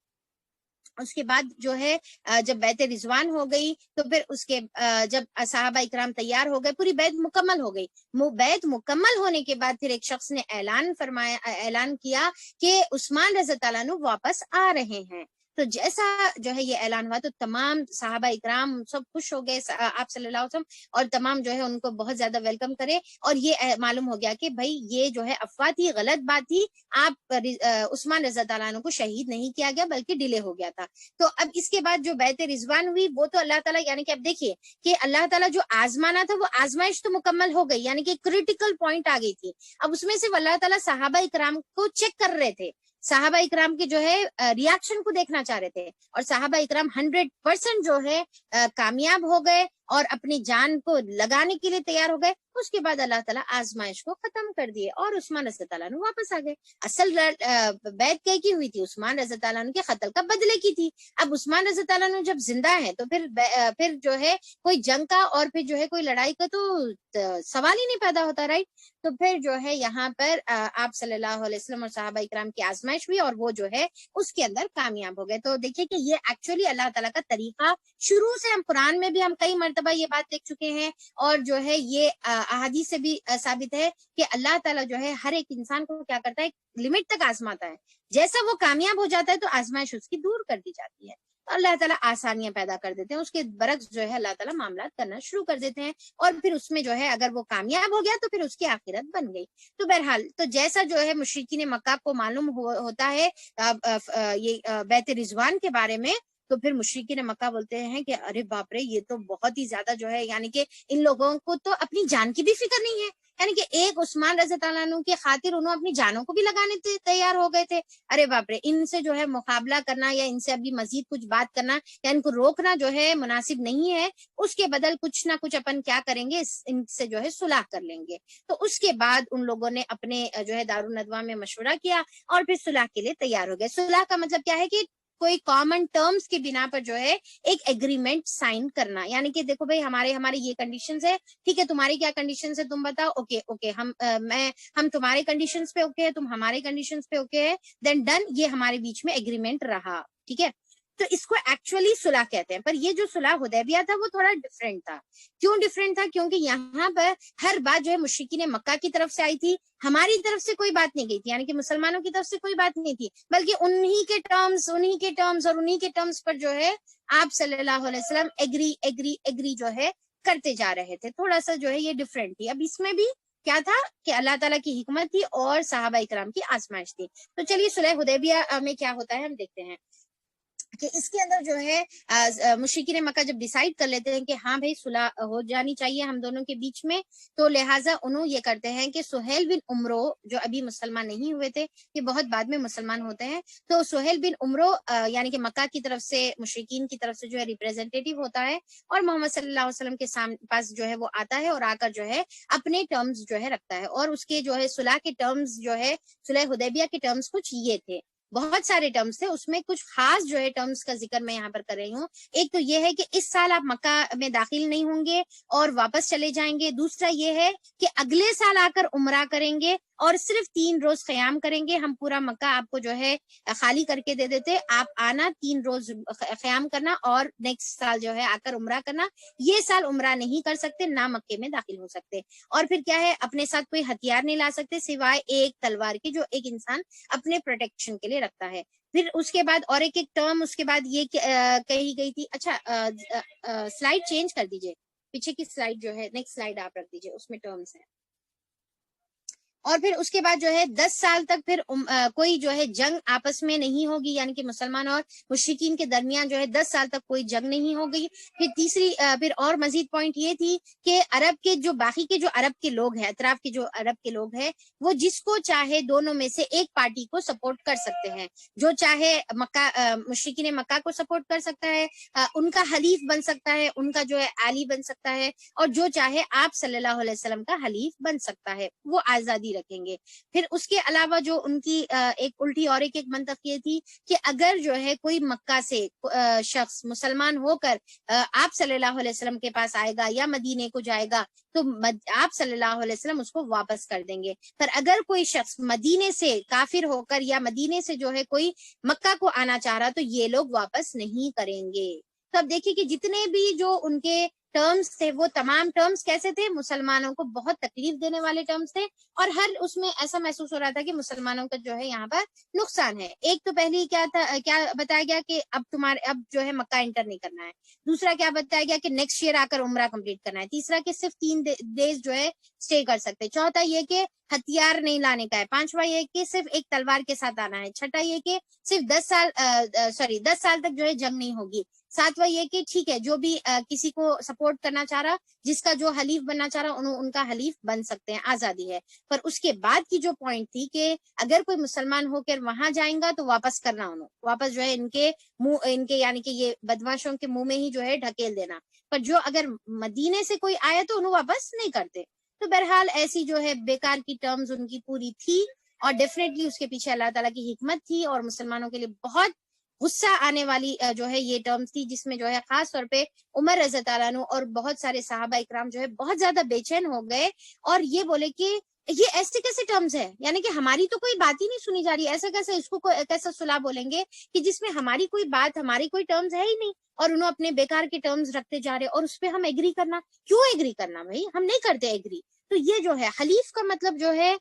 اس کے بعد جو ہے جب بیعت رضوان ہو گئی تو پھر اس کے جب صحابہ اکرام تیار ہو گئے، پوری بیعت مکمل ہو گئی. بیعت مکمل ہونے کے بعد پھر ایک شخص نے اعلان کیا کہ عثمان رضی اللہ عنہ واپس آ رہے ہیں. تو جیسا جو ہے یہ اعلان ہوا تو تمام صحابہ اکرام سب خوش ہو گئے، آپ صلی اللہ علیہ وسلم اور تمام جو ہے ان کو بہت زیادہ ویلکم کرے. اور یہ معلوم ہو گیا کہ بھائی یہ جو ہے افواہ تھی، غلط بات تھی، آپ عثمان رضی اللہ عنہ کو شہید نہیں کیا گیا بلکہ ڈیلے ہو گیا تھا. تو اب اس کے بعد جو بیعت رضوان ہوئی وہ تو اللہ تعالیٰ، یعنی کہ اب دیکھیے کہ اللہ تعالیٰ جو آزمانا تھا وہ آزمائش تو مکمل ہو گئی، یعنی کہ کریٹیکل پوائنٹ آ گئی تھی. اب اس میں سے اللہ تعالیٰ صحابہ اکرام کو چیک کر رہے تھے، صحابہ اکرام کے جو ہے ریاکشن کو دیکھنا چاہ رہے تھے، اور صحابہ اکرام 100% جو ہے کامیاب ہو گئے اور اپنی جان کو لگانے کے لیے تیار ہو گئے. اس کے بعد اللہ تعالیٰ آزمائش کو ختم کر دیے اور عثمان رضی اللہ عنہ واپس آ گئے. اصل بیعت کی ہوئی تھی عثمان رضی اللہ عنہ کے قتل کا بدلے کی تھی. اب عثمان رضی اللہ عنہ جب زندہ ہے تو پھر جو ہے کوئی جنگ کا اور پھر جو ہے کوئی لڑائی کا تو سوال ہی نہیں پیدا ہوتا، رائٹ. تو پھر جو ہے یہاں پر آپ صلی اللہ علیہ وسلم اور صحابہ اکرام کی آزمائش ہوئی اور وہ جو ہے اس کے اندر کامیاب ہو گئے. تو دیکھیے کہ یہ ایکچولی اللہ تعالیٰ کا طریقہ شروع سے، ہم قرآن میں بھی ہم کئی مرتبہ یہ بات دیکھ چکے ہیں، اور جو ہے یہ احادیث سے بھی ثابت ہے کہ اللہ تعالیٰ جو ہے ہر ایک انسان کو کیا کرتا ہے، لمٹ تک آزماتا ہے. جیسا وہ کامیاب ہو جاتا ہے تو آزمائش اس کی دور کر دی جاتی ہے، تو اللہ تعالیٰ آسانیاں پیدا کر دیتے ہیں. اس کے برعکس جو ہے اللہ تعالیٰ معاملات کرنا شروع کر دیتے ہیں، اور پھر اس میں جو ہے اگر وہ کامیاب ہو گیا تو پھر اس کی آخرت بن گئی. تو بہرحال تو جیسا جو ہے مشرکین مکہ کو معلوم ہوتا ہے یہ بیعت رضوان کے بارے میں، تو پھر مشرکین مکہ بولتے ہیں کہ ارے باپ رے، یہ تو بہت ہی زیادہ جو ہے، یعنی کہ ان لوگوں کو تو اپنی جان کی بھی فکر نہیں ہے، یعنی کہ ایک عثمان رضی اللہ عنہ کی خاطر انہوں اپنی جانوں کو بھی لگانے تیار ہو گئے تھے. ارے باپ رے، ان سے جو ہے مقابلہ کرنا یا ان سے ابھی مزید کچھ بات کرنا یا ان کو روکنا جو ہے مناسب نہیں ہے. اس کے بدل کچھ نہ کچھ اپن کیا کریں گے، ان سے جو ہے صلح کر لیں گے. تو اس کے بعد ان لوگوں نے اپنے جو ہے دارالندوہ میں مشورہ کیا اور پھر صلح کے لیے تیار ہو گئے. صلح کا مطلب کیا ہے کہ کوئی کامن ٹرمز کی بنا پر جو ہے ایک ایگریمنٹ سائن کرنا، یعنی کہ دیکھو بھائی ہمارے یہ کنڈیشنز ہے، ٹھیک ہے، تمہاری کیا کنڈیشنز ہے تم بتاؤ، اوکے ہم تمہارے کنڈیشنز پہ اوکے ہے، تم ہمارے کنڈیشنز پہ اوکے ہے، دین ڈن، یہ ہمارے بیچ میں ایگریمنٹ رہا. ٹھیک ہے، تو اس کو ایکچولی صلح کہتے ہیں. پر یہ جو صلح حدیبیہ تھا وہ تھوڑا ڈفرینٹ تھا. کیوں ڈفرینٹ تھا؟ کیونکہ یہاں پر ہر بات جو ہے مشرکین مکہ کی طرف سے آئی تھی، ہماری طرف سے کوئی بات نہیں گئی تھی، یعنی کہ مسلمانوں کی طرف سے کوئی بات نہیں تھی، بلکہ انہی کے ٹرمز پر جو ہے آپ صلی اللہ علیہ وسلم ایگری جو ہے کرتے جا رہے تھے. تھوڑا سا جو ہے یہ ڈفرینٹ تھی. اب اس میں بھی کیا تھا کہ اللہ تعالیٰ کی حکمت تھی اور صحابہ اکرام کی آزمائش تھی. تو چلیے صلح حدیبیہ میں کیا ہوتا ہے ہم دیکھتے ہیں کہ اس کے اندر جو ہے مشرکین مکہ جب ڈیسائیڈ کر لیتے ہیں کہ ہاں بھائی صلح ہو جانی چاہیے ہم دونوں کے بیچ میں، تو لہٰذا انہوں یہ کرتے ہیں کہ سہیل بن عمرو جو ابھی مسلمان نہیں ہوئے تھے، یہ بہت بعد میں مسلمان ہوتے ہیں، تو سہیل بن عمرو یعنی کہ مکہ کی طرف سے مشرکین کی طرف سے جو ہے ریپریزنٹیٹیو ہوتا ہے اور محمد صلی اللہ علیہ وسلم کے پاس جو ہے وہ آتا ہے اور آ کر جو ہے اپنے ٹرمز جو ہے رکھتا ہے. اور اس کے جو ہے صلح کے ٹرمز جو ہے صلح حدیبیہ کے ٹرمز کچھ یہ تھے. بہت سارے ٹرمز تھے، اس میں کچھ خاص جو ہے ٹرمز کا ذکر میں یہاں پر کر رہی ہوں. ایک تو یہ ہے کہ اس سال آپ مکہ میں داخل نہیں ہوں گے اور واپس چلے جائیں گے. دوسرا یہ ہے کہ اگلے سال آ کر عمرہ کریں گے اور صرف 3 روز قیام کریں گے. ہم پورا مکہ آپ کو جو ہے خالی کر کے دے دیتے، آپ آنا 3 روز قیام کرنا اور نیکسٹ سال جو ہے آ کر عمرہ کرنا. یہ سال عمرہ نہیں کر سکتے، نہ مکے میں داخل ہو سکتے. اور پھر کیا ہے، اپنے ساتھ کوئی ہتھیار نہیں لا سکتے سوائے ایک تلوار کے جو ایک انسان اپنے پروٹیکشن کے لیے رکھتا ہے. پھر اس کے بعد اور ایک ٹرم اس کے بعد یہ کہی گئی تھی. اچھا سلائیڈ چینج کر دیجئے، پیچھے کی سلائیڈ جو ہے نیکسٹ سلائیڈ آپ رکھ دیجئے، اس میں ٹرمز ہیں. اور پھر اس کے بعد جو ہے 10 سال تک پھر کوئی جو ہے جنگ آپس میں نہیں ہوگی، یعنی کہ مسلمان اور مشرکین کے درمیان جو ہے 10 سال تک کوئی جنگ نہیں ہوگی. پھر تیسری پھر اور مزید پوائنٹ یہ تھی کہ عرب کے جو باقی کے جو عرب کے لوگ ہیں، اطراف کے جو عرب کے لوگ ہیں، وہ جس کو چاہے دونوں میں سے ایک پارٹی کو سپورٹ کر سکتے ہیں. جو چاہے مشرکین مکہ کو سپورٹ کر سکتا ہے، ان کا حلیف بن سکتا ہے، ان کا جو ہے علی بن سکتا ہے، اور جو چاہے آپ صلی اللہ علیہ وسلم کا حلیف بن سکتا ہے. وہ آزادی رکھیں گے. پھر اس کے علاوہ جو ان کی ایک الٹی اور ایک منطق یہ تھی کہ اگر جو ہے کوئی مکہ سے شخص مسلمان ہو کر آپ صلی اللہ علیہ وسلم کے پاس آئے گا یا مدینے کو جائے گا تو آپ صلی اللہ علیہ وسلم اس کو واپس کر دیں گے. پر اگر کوئی شخص مدینے سے کافر ہو کر یا مدینے سے جو ہے کوئی مکہ کو آنا چاہ رہا تو یہ لوگ واپس نہیں کریں گے. تو اب دیکھیے کہ جتنے بھی جو ان کے ٹرمز تھے وہ تمام ٹرمز کیسے تھے، مسلمانوں کو بہت تکلیف دینے والے ٹرمز تھے، اور ہر اس میں ایسا محسوس ہو رہا تھا کہ مسلمانوں کا جو ہے یہاں پر نقصان ہے. ایک تو پہلی کیا بتایا گیا کہ اب جو ہے مکہ انٹر نہیں کرنا ہے. دوسرا کیا بتایا گیا کہ نیکسٹ ایئر آ کر عمرہ کمپلیٹ کرنا ہے. تیسرا کہ صرف 3 ڈیز جو ہے اسٹے کر سکتے. چوتھا یہ کہ ہتھیار نہیں لانے کا ہے. پانچواں یہ کہ صرف ایک تلوار کے ساتھ آنا ہے. چھٹا یہ کہ صرف 10 سال تک جو ہے جنگ نہیں ہوگی. ساتواں یہ کہ ٹھیک ہے جو بھی کسی کو سپورٹ کرنا چاہ رہا، جس کا جو حلیف بننا چاہ رہا ان کا حلیف بن سکتے ہیں، آزادی ہے. پر اس کے بعد کی جو پوائنٹ تھی کہ اگر کوئی مسلمان ہو کر وہاں جائیں گا تو واپس کرنا، انہوں واپس جو ہے ان کے یعنی کہ یہ بدماشوں کے منہ میں ہی جو ہے ڈھکیل دینا. پر جو اگر مدینے سے کوئی آیا تو انہوں واپس نہیں کرتے. تو بہرحال ایسی جو ہے بیکار کی ٹرمز ان کی پوری تھی، اور ڈیفینیٹلی اس کے پیچھے اللہ تعالیٰ کی حکمت تھی، اور مسلمانوں کے لیے بہت غصہ آنے والی جو ہے یہ ٹرمز تھی، جس میں جو ہے خاص طور پہ عمر رضی اللہ عنہ اور بہت سارے صحابہ اکرام جو ہے بہت زیادہ بے چین ہو گئے اور یہ بولے کہ یہ ایسے کیسے ٹرمز ہے، یعنی کہ ہماری تو کوئی بات ہی نہیں سنی جا رہی، ایسے کیسے اس کو کیسا صلح بولیں گے کہ جس میں ہماری کوئی بات، ہماری کوئی ٹرمز ہے ہی نہیں، اور انہوں اپنے بیکار کے ٹرمز رکھتے جا رہے، اور اس پہ ہم ایگری کرنا، کیوں ایگری کرنا بھائی، ہم نہیں کرتے ایگری. تو یہ جو ہے حلیف کا مطلب جو ہے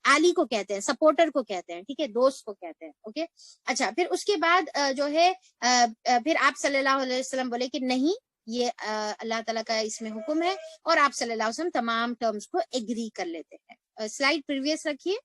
علی کو کہتے ہیں، سپورٹر کو کہتے ہیں، ٹھیک ہے، دوست کو کہتے ہیں. اوکے اچھا، پھر اس کے بعد جو ہے پھر آپ صلی اللہ علیہ وسلم بولے کہ نہیں، یہ اللہ تعالیٰ کا اس میں حکم ہے، اور آپ صلی اللہ علیہ وسلم تمام ٹرمز کو ایگری کر لیتے ہیں. سلائیڈ پریویس رکھیے.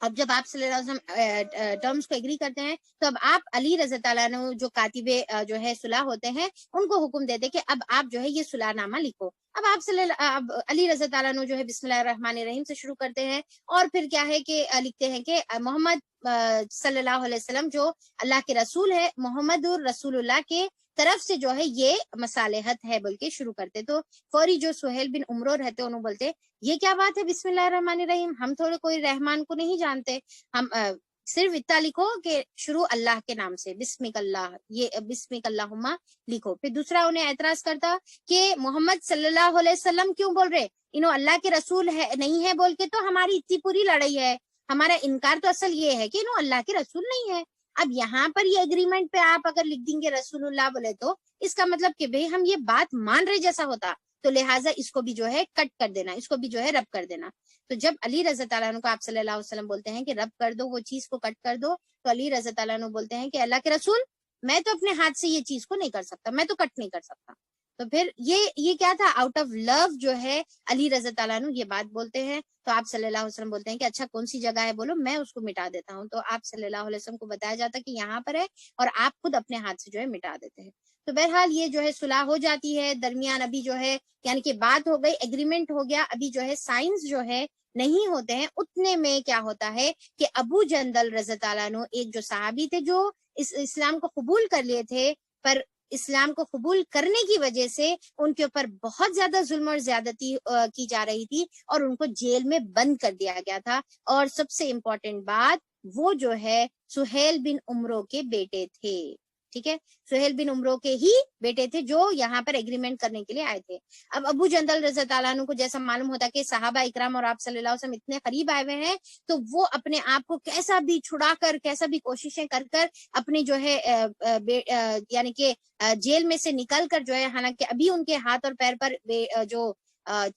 اب جب آپ صلی اللہ علیہ وسلم ٹرمز کو ایگری کرتے ہیں تو اب آپ علی رضی اللہ عنہ جو کاتب جو ہے صلح ہوتے ہیں ان کو حکم دیتے کہ اب آپ جو ہے یہ صلح نامہ لکھو. اب آپ اب علی رضی اللہ عنہ جو ہے بسم اللہ الرحمن الرحیم سے شروع کرتے ہیں اور پھر کیا ہے کہ لکھتے ہیں کہ محمد صلی اللہ علیہ وسلم جو اللہ کے رسول ہے، محمد رسول اللہ کے طرف سے جو ہے یہ مصالحت ہے بول کے شروع کرتے. تو فوری جو سہیل بن عمرو رہتے انہوں بولتے یہ کیا بات ہے بسم اللہ الرحمن الرحیم، ہم تھوڑے کوئی رحمان کو نہیں جانتے، ہم صرف اتنا لکھو کہ شروع اللہ کے نام سے، بسمک اللہ، یہ بسمک اللہم لکھو. پھر دوسرا انہیں اعتراض کرتا کہ محمد صلی اللہ علیہ وسلم کیوں بول رہے، انہوں اللہ کے رسول ہے نہیں ہے بول کے تو ہماری اتنی پوری لڑائی ہے، ہمارا انکار تو اصل یہ ہے کہ انہوں اللہ کے رسول نہیں ہے. اب یہاں پر یہ اگریمنٹ پہ آپ اگر لکھ دیں گے رسول اللہ بولے تو اس کا مطلب کہ بھئی ہم یہ بات مان رہے جیسا ہوتا، تو لہٰذا اس کو بھی جو ہے کٹ کر دینا، اس کو بھی جو ہے رب کر دینا. تو جب علی رضی اللہ عنہ کو آپ صلی اللہ علیہ وسلم بولتے ہیں کہ رب کر دو، وہ چیز کو کٹ کر دو، تو علی رضی اللہ عنہ بولتے ہیں کہ اللہ کے رسول میں تو اپنے ہاتھ سے یہ چیز کو نہیں کر سکتا، میں تو کٹ نہیں کر سکتا. تو پھر یہ کیا تھا، آؤٹ آف لو جو ہے علی رضی اللہ عنہ یہ بات بولتے ہیں. تو آپ صلی اللہ علیہ وسلم بولتے ہیں کہ اچھا کون سی جگہ ہے بولو، میں اس کو مٹا دیتا ہوں. تو آپ صلی اللہ علیہ وسلم کو بتایا جاتا کہ یہاں پر ہے اور آپ خود اپنے ہاتھ سے جو ہے مٹا دیتے ہیں. تو بہرحال یہ جو ہے صلح ہو جاتی ہے درمیان، ابھی جو ہے یعنی کہ بات ہو گئی، ایگریمنٹ ہو گیا، ابھی جو ہے سائنس جو ہے نہیں ہوتے ہیں. اتنے میں کیا ہوتا ہے کہ ابو جندل رضی اللہ عنہ ایک جو صحابی تھے جو اسلام کو قبول کر لیے تھے، پر اسلام کو قبول کرنے کی وجہ سے ان کے اوپر بہت زیادہ ظلم اور زیادتی کی جا رہی تھی اور ان کو جیل میں بند کر دیا گیا تھا. اور سب سے امپورٹنٹ بات، وہ جو ہے سہیل بن عمرو کے بیٹے تھے. ٹھیک ہے، سہیل بن عمرو کے ہی بیٹے تھے جو یہاں پر ایگریمنٹ کرنے کے لیے آئے تھے. اب ابو جندل رضی اللہ عنہ کو جیسا معلوم ہوتا کہ صحابہ اکرام اور آپ صلی اللہ علیہ وسلم اتنے قریب آئے ہوئے ہیں، تو وہ اپنے آپ کو کیسا بھی چھڑا کر، کیسا بھی کوششیں کر کر اپنی جو ہے یعنی کہ جیل میں سے نکل کر جو ہے، حالانکہ ابھی ان کے ہاتھ اور پیر پر جو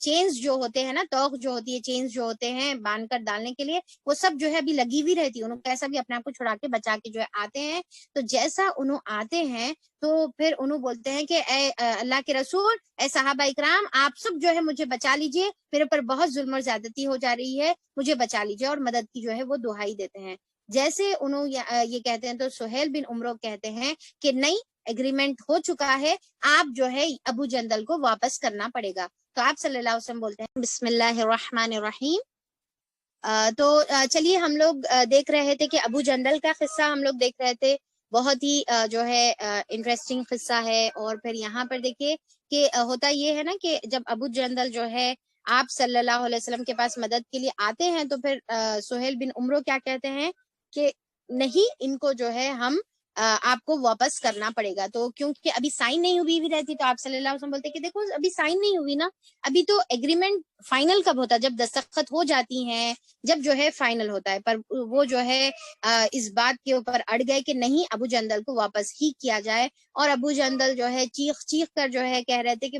چینز جو ہوتے ہیں نا، توق جو ہوتی ہے، چینز جو ہوتے ہیں باندھ کر ڈالنے کے لیے، وہ سب جو ہے ابھی لگی ہوئی رہتی ہے. انہوں کیسا بھی اپنے آپ کو چھڑا کے بچا کے جو ہے آتے ہیں. تو جیسا انہوں آتے ہیں تو پھر انہوں بولتے ہیں کہ اے اللہ کے رسول، اے صحابہ اکرام، آپ سب جو ہے مجھے بچا لیجئے، میرے پر بہت ظلم اور زیادتی ہو جا رہی ہے، مجھے بچا لیجئے، اور مدد کی جو ہے وہ دعائی دیتے ہیں. جیسے انہوں یہ کہتے ہیں تو سہیل بن عمرو کہتے ہیں کہ نہیں، ایگریمنٹ ہو چکا ہے، آپ جو ہے ابو جندل کو واپس کرنا پڑے گا. تو آپ صلی اللہ علیہ وسلم بولتے ہیں بسم اللہ الرحمن الرحیم. تو چلیے ہم لوگ دیکھ رہے تھے کہ ابو جندل کا قصہ ہم لوگ دیکھ رہے تھے، بہت ہی جو ہے انٹرسٹنگ قصہ ہے. اور پھر یہاں پر دیکھیے کہ ہوتا یہ ہے نا کہ جب ابو جندل جو ہے آپ صلی اللہ علیہ وسلم کے پاس مدد کے لیے آتے ہیں تو پھر سہیل بن عمرو کیا کہتے ہیں کہ نہیں، ان کو جو ہے ہم آپ کو واپس کرنا پڑے گا. تو کیونکہ ابھی سائن نہیں ہوئی بھی رہتی، تو آپ صلی اللہ علیہ وسلم بولتے کہ دیکھو ابھی سائن نہیں ہوئی نا، ابھی تو ایگریمنٹ فائنل کب ہوتا ہے، جب دستخط ہو جاتی ہیں، جب جو ہے فائنل ہوتا ہے. پر وہ جو ہے اس بات کے اوپر اڑ گئے کہ نہیں، ابو جندل کو واپس ہی کیا جائے. اور ابو جندل جو ہے چیخ چیخ کر جو ہے کہہ رہے تھے کہ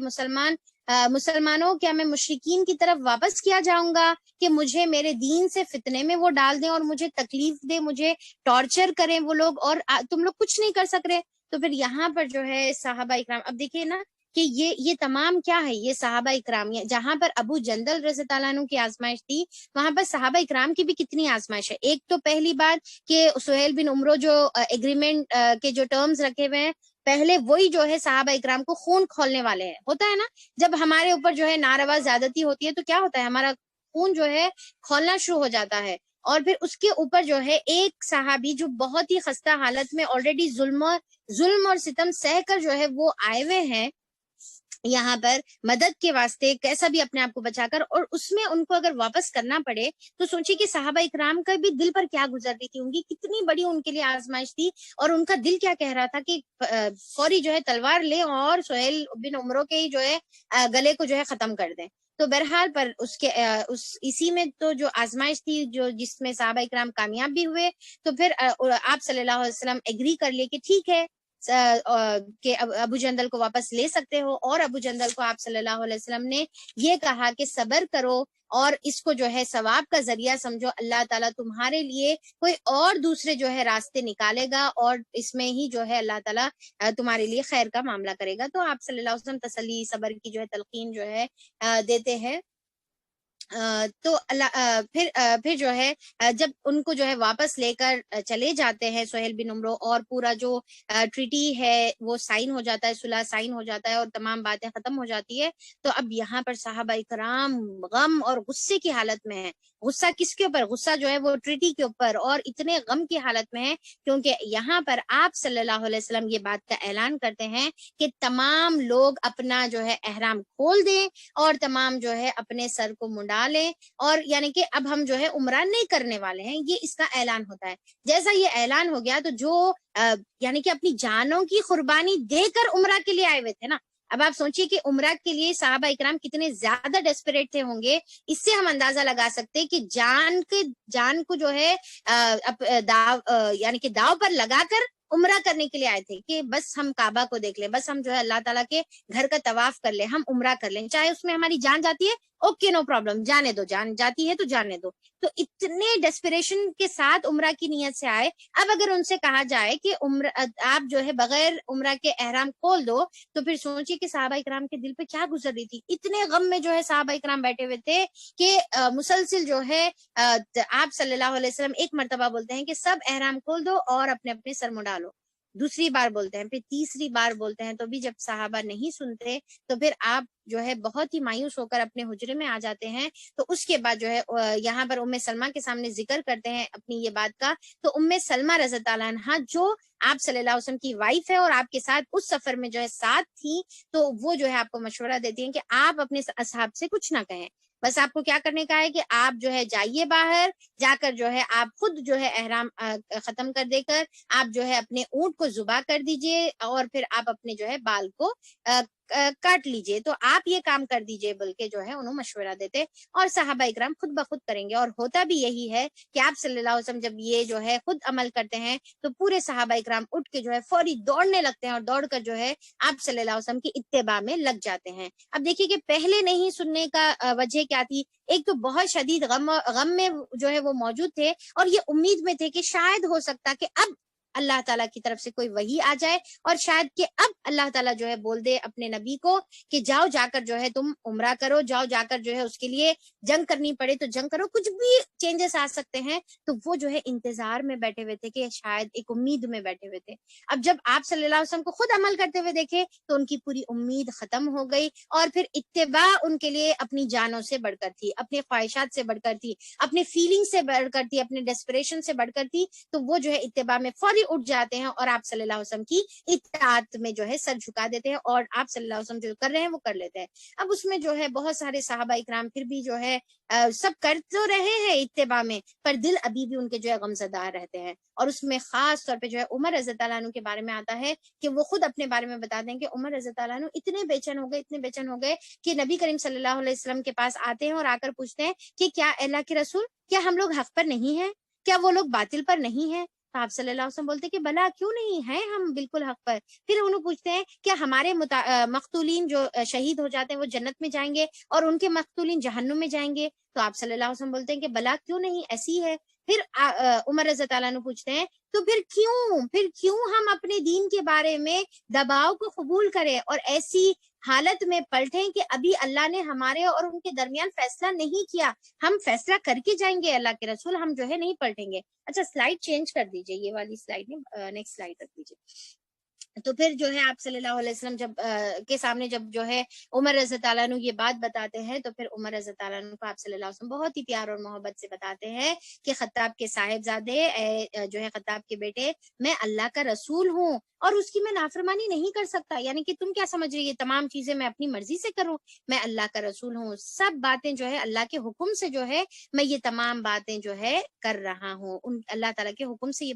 مسلمانوں، کیا میں مشرکین کی طرف واپس کیا جاؤں گا کہ مجھے میرے دین سے فتنے میں وہ ڈال دیں اور مجھے تکلیف دے، مجھے ٹارچر کریں وہ لوگ، اور تم لوگ کچھ نہیں کر سک رہے. تو پھر یہاں پر جو ہے صحابہ اکرام، اب دیکھیے نا کہ یہ تمام کیا ہے، یہ صحابہ اکرام، جہاں پر ابو جندل رضی اللہ عنہ کی آزمائش تھی، وہاں پر صحابہ اکرام کی بھی کتنی آزمائش ہے. ایک تو پہلی بات کہ سہیل بن عمرو جو ایگریمنٹ کے جو ٹرمز رکھے ہوئے ہیں، پہلے وہی جو ہے صحابہ اکرام کو خون کھولنے والے ہیں. ہوتا ہے نا جب ہمارے اوپر جو ہے ناروا زیادتی ہوتی ہے تو کیا ہوتا ہے، ہمارا خون جو ہے کھولنا شروع ہو جاتا ہے. اور پھر اس کے اوپر جو ہے ایک صحابی جو بہت ہی خستہ حالت میں آلریڈی ظلم اور ستم سہ کر جو ہے وہ آئے ہوئے ہیں یہاں پر مدد کے واسطے، کیسا بھی اپنے آپ کو بچا کر، اور اس میں ان کو اگر واپس کرنا پڑے تو سوچیے کہ صحابہ اکرام کا بھی دل پر کیا گزر رہی تھی، ان کی کتنی بڑی ان کے لیے آزمائش تھی، اور ان کا دل کیا کہہ رہا تھا کہ فوری جو ہے تلوار لے اور سہیل بن عمرو کے ہی جو ہے گلے کو جو ہے ختم کر دیں. تو بہرحال پر اسی میں تو جو آزمائش تھی جو جس میں صحابہ اکرام کامیاب بھی ہوئے، تو پھر آپ صلی اللہ علیہ وسلم ایگری کر لیے کہ ٹھیک ہے کہ ابو جندل کو واپس لے سکتے ہو. اور ابو جندل کو آپ صلی اللہ علیہ وسلم نے یہ کہا کہ صبر کرو اور اس کو جو ہے ثواب کا ذریعہ سمجھو، اللہ تعالیٰ تمہارے لیے کوئی اور دوسرے جو ہے راستے نکالے گا اور اس میں ہی جو ہے اللہ تعالیٰ تمہارے لیے خیر کا معاملہ کرے گا. تو آپ صلی اللہ علیہ وسلم تسلی، صبر کی جو ہے تلقین جو ہے دیتے ہیں. تو پھر جو ہے جب ان کو جو ہے واپس لے کر چلے جاتے ہیں سہیل بن عمرو، اور پورا جو ٹریٹی ہے وہ سائن ہو جاتا ہے، صلح سائن ہو جاتا ہے اور تمام باتیں ختم ہو جاتی ہے، تو اب یہاں پر صحابہ کرام غم اور غصے کی حالت میں ہیں۔ غصہ کس کے اوپر؟ غصہ جو ہے وہ ٹریٹی کے اوپر، اور اتنے غم کی حالت میں ہے کیونکہ یہاں پر آپ صلی اللہ علیہ وسلم یہ بات کا اعلان کرتے ہیں کہ تمام لوگ اپنا جو ہے احرام کھول دیں اور تمام جو ہے اپنے سر کو منڈا لیں، اور یعنی کہ اب ہم جو ہے عمرہ نہیں کرنے والے ہیں، یہ اس کا اعلان ہوتا ہے۔ جیسا یہ اعلان ہو گیا تو جو یعنی کہ اپنی جانوں کی قربانی دے کر عمرہ کے لیے آئے ہوئے تھے نا، اب آپ سوچیے کہ عمرہ کے لیے صحابہ اکرام کتنے زیادہ ڈیسپریٹ تھے ہوں گے، اس سے ہم اندازہ لگا سکتے کہ جان کو جو ہے یعنی کہ داؤ پر لگا کر عمرہ کرنے کے لیے آئے تھے کہ بس ہم کعبہ کو دیکھ لیں، بس ہم جو ہے اللہ تعالیٰ کے گھر کا طواف کر لیں، ہم عمرہ کر لیں، چاہے اس میں ہماری جان جاتی ہے اوکے نو پرابلم، جانے دو، جان جاتی ہے تو جانے دو۔ تو اتنے ڈیسپریشن کے ساتھ عمرہ کی نیت سے آئے۔ اب اگر ان سے کہا جائے کہ آپ جو ہے بغیر عمرہ کے احرام کھول دو، تو پھر سوچیے کہ صحابہ اکرام کے دل پہ کیا گزر رہی تھی۔ اتنے غم میں جو ہے صحابہ اکرام بیٹھے ہوئے تھے کہ مسلسل جو ہے آپ صلی اللہ علیہ وسلم ایک مرتبہ بولتے ہیں کہ سب احرام کھول دو اور اپنے اپنے سر منڈا لو، دوسری بار بولتے ہیں، پھر تیسری بار بولتے ہیں، تو بھی جب صحابہ نہیں سنتے تو پھر آپ جو ہے بہت ہی مایوس ہو کر اپنے حجرے میں آ جاتے ہیں۔ تو اس کے بعد جو ہے یہاں پر ام سلمہ کے سامنے ذکر کرتے ہیں اپنی یہ بات کا، تو ام سلمہ رضی اللہ عنہا جو آپ صلی اللہ علیہ وسلم کی وائف ہے اور آپ کے ساتھ اس سفر میں جو ہے ساتھ تھی، تو وہ جو ہے آپ کو مشورہ دیتی ہیں کہ آپ اپنے اصحاب سے کچھ نہ کہیں، بس آپ کو کیا کرنے کا ہے کہ آپ جو ہے جائیے باہر جا کر جو ہے آپ خود جو ہے احرام ختم کر دے کر آپ جو ہے اپنے اونٹ کو ذبح کر دیجئے، اور پھر آپ اپنے جو ہے بال کو کاٹ لیجئے، تو آپ یہ کام کر دیجئے، بلکہ جو ہے انہوں مشورہ دیتے، اور صحابہ اکرام خود بخود کریں گے۔ اور ہوتا بھی یہی ہے کہ آپ صلی اللہ علیہ وسلم جب یہ جو ہے خود عمل کرتے ہیں تو پورے صحابہ اکرام اٹھ کے جو ہے فوری دوڑنے لگتے ہیں، اور دوڑ کر جو ہے آپ صلی اللہ علیہ وسلم کی اتباع میں لگ جاتے ہیں۔ اب دیکھیے کہ پہلے نہیں سننے کا وجہ کیا تھی؟ ایک تو بہت شدید غم میں جو ہے وہ موجود تھے، اور یہ امید میں تھے کہ شاید ہو سکتا کہ اب اللہ تعالیٰ کی طرف سے کوئی وحی آ جائے، اور شاید کہ اب اللہ تعالیٰ جو ہے بول دے اپنے نبی کو کہ جاؤ جا کر جو ہے تم عمرہ کرو، جاؤ جا کر جو ہے اس کے لیے جنگ کرنی پڑے تو جنگ کرو، کچھ بھی چینجز آ سکتے ہیں۔ تو وہ جو ہے انتظار میں بیٹھے ہوئے تھے کہ شاید ایک امید میں بیٹھے ہوئے تھے۔ اب جب آپ صلی اللہ علیہ وسلم کو خود عمل کرتے ہوئے دیکھے تو ان کی پوری امید ختم ہو گئی، اور پھر اتباع ان کے لیے اپنی جانوں سے بڑھ کر تھی، اپنے خواہشات سے بڑھ کر تھی، اپنے فیلنگ سے بڑھ کر تھی، اپنے ڈیسپریشن سے بڑھ کر تھی، تو وہ جو ہے اتباع میں فوری اٹھ جاتے ہیں اور آپ صلی اللہ علیہ وسلم کی اطاعت میں جو ہے سر جھکا دیتے ہیں، اور آپ صلی اللہ علیہ وسلم جو کر رہے ہیں وہ کر لیتے ہیں۔ اب اس میں جو ہے بہت سارے صحابہ اکرام پھر بھی جو ہے سب کر تو رہے ہیں اتباع میں، پر دل ابھی بھی ان کے جو ہے غمزدہ رہتے ہیں، اور اس میں خاص طور پہ جو ہے عمر رضی اللہ عنہ کے بارے میں آتا ہے کہ وہ خود اپنے بارے میں بتاتے ہیں کہ عمر رضی اللہ عنہ اتنے بے چین ہو گئے کہ نبی کریم صلی اللہ علیہ وسلم کے پاس آتے ہیں اور آ کر پوچھتے ہیں کہ کیا اللہ کے رسول، کیا ہم لوگ حق پر نہیں ہیں؟ کیا وہ لوگ باطل پر نہیں ہیں؟ تو آپ صلی اللہ علیہ وسلم بولتے کہ بلا کیوں نہیں ہیں، ہم بالکل حق پر۔ پھر انہوں پوچھتے ہیں کیا ہمارے مقتولین جو شہید ہو جاتے ہیں وہ جنت میں جائیں گے اور ان کے مقتولین جہنم میں جائیں گے؟ تو آپ صلی اللہ علیہ وسلم بولتے ہیں کہ بلا کیوں نہیں، ایسی ہے۔ پھر عمر رضی اللہ عنہ پوچھتے ہیں تو پھر کیوں ہم اپنے دین کے بارے میں دباؤ کو قبول کریں اور ایسی حالت میں پلٹیں کہ ابھی اللہ نے ہمارے اور ان کے درمیان فیصلہ نہیں کیا، ہم فیصلہ کر کے جائیں گے اللہ کے رسول، ہم جو ہے نہیں پلٹیں گے۔ اچھا سلائیڈ چینج کر دیجئے، یہ والی سلائیڈ نہیں، نیکسٹ سلائیڈ رکھ دیجئے۔ تو پھر جو ہے آپ صلی اللہ علیہ وسلم جب کے سامنے جب جو ہے عمر رضی اللہ عنہ یہ بات بتاتے ہیں، تو پھر عمر رضی اللہ عنہ کو آپ صلی اللہ علیہ وسلم بہت ہی پیار اور محبت سے بتاتے ہیں کہ خطاب کے صاحبزادے، جو ہے خطاب کے بیٹے، میں اللہ کا رسول ہوں اور اس کی میں نافرمانی نہیں کر سکتا، یعنی کہ تم کیا سمجھ رہی ہے تمام چیزیں میں اپنی مرضی سے کروں؟ میں اللہ کا رسول ہوں، سب باتیں جو ہے اللہ کے حکم سے جو ہے میں یہ تمام باتیں جو ہے کر رہا ہوں، ان اللہ تعالیٰ کے حکم سے یہ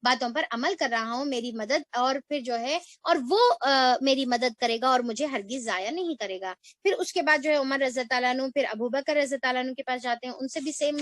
باتوں پر عمل کر رہا ہوں، میری مدد اور پھر جو ہے اور وہ میری مدد کرے گا اور مجھے ہرگز ضائع نہیں کرے گا۔ پھر اس کے بعد جو ہے عمر رضی اللہ عنہ پھر ابو بکر رضی اللہ عنہ کے پاس جاتے ہیں، ان سے بھی سیم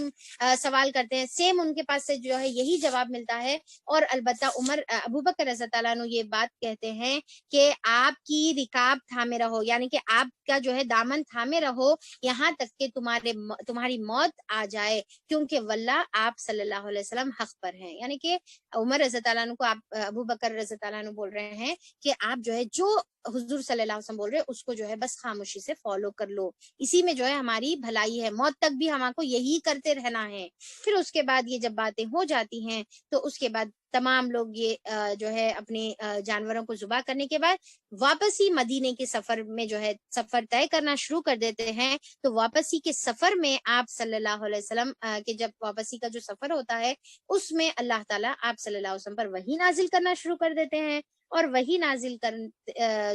سوال کرتے ہیں، سیم ان کے پاس سے جو ہے یہی جواب ملتا ہے، اور البتہ ابو بکر رضی اللہ عنہ یہ بات کہتے ہیں کہ آپ کی رکاب تھامے رہو، یعنی کہ آپ کا جو ہے دامن تھامے رہو یہاں تک کہ تمہاری موت آ جائے، کیونکہ واللہ آپ صلی اللہ علیہ وسلم حق پر ہیں۔ یعنی کہ عمر رضی اللہ عنہ کو آپ ابو بکر رضی اللہ عنہ بول رہے ہیں کہ آپ جو ہے جو حضور صلی اللہ علیہ وسلم بول رہے اس کو جو ہے بس خاموشی سے فالو کر لو، اسی میں جو ہے ہماری بھلائی ہے، موت تک بھی ہم کو یہی کرتے رہنا ہے۔ پھر اس کے بعد یہ جب باتیں ہو جاتی ہیں تو اس کے بعد تمام لوگ یہ جو ہے اپنے جانوروں کو ذبح کرنے کے بعد واپس ہی مدینے کے سفر میں جو ہے سفر طے کرنا شروع کر دیتے ہیں۔ تو واپسی کے سفر میں آپ صلی اللہ علیہ وسلم کے جب واپسی کا جو سفر ہوتا ہے اس میں اللہ تعالیٰ آپ صلی اللہ علیہ وسلم پر وحی نازل کرنا شروع کر دیتے ہیں، اور وحی نازل کر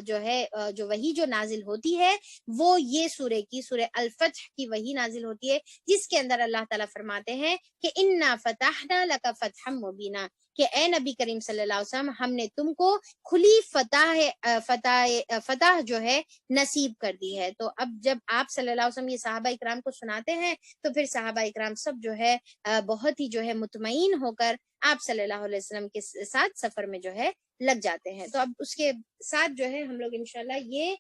جو ہے جو وحی جو نازل ہوتی ہے وہ یہ سورہ الفتح کی وحی نازل ہوتی ہے، جس کے اندر اللہ تعالیٰ فرماتے ہیں کہ انا فتحنا لک فتحا مبینا، کہ اے نبی کریم صلی اللہ علیہ وسلم ہم نے تم کو کھلی فتح جو ہے نصیب کر دی ہے۔ تو اب جب آپ صلی اللہ علیہ وسلم یہ صحابہ اکرام کو سناتے ہیں تو پھر صحابہ اکرام سب جو ہے بہت ہی جو ہے مطمئن ہو کر آپ صلی اللہ علیہ وسلم کے ساتھ سفر میں جو ہے لگ جاتے ہیں۔ تو اب اس کے ساتھ جو ہے ہم لوگ انشاءاللہ یہ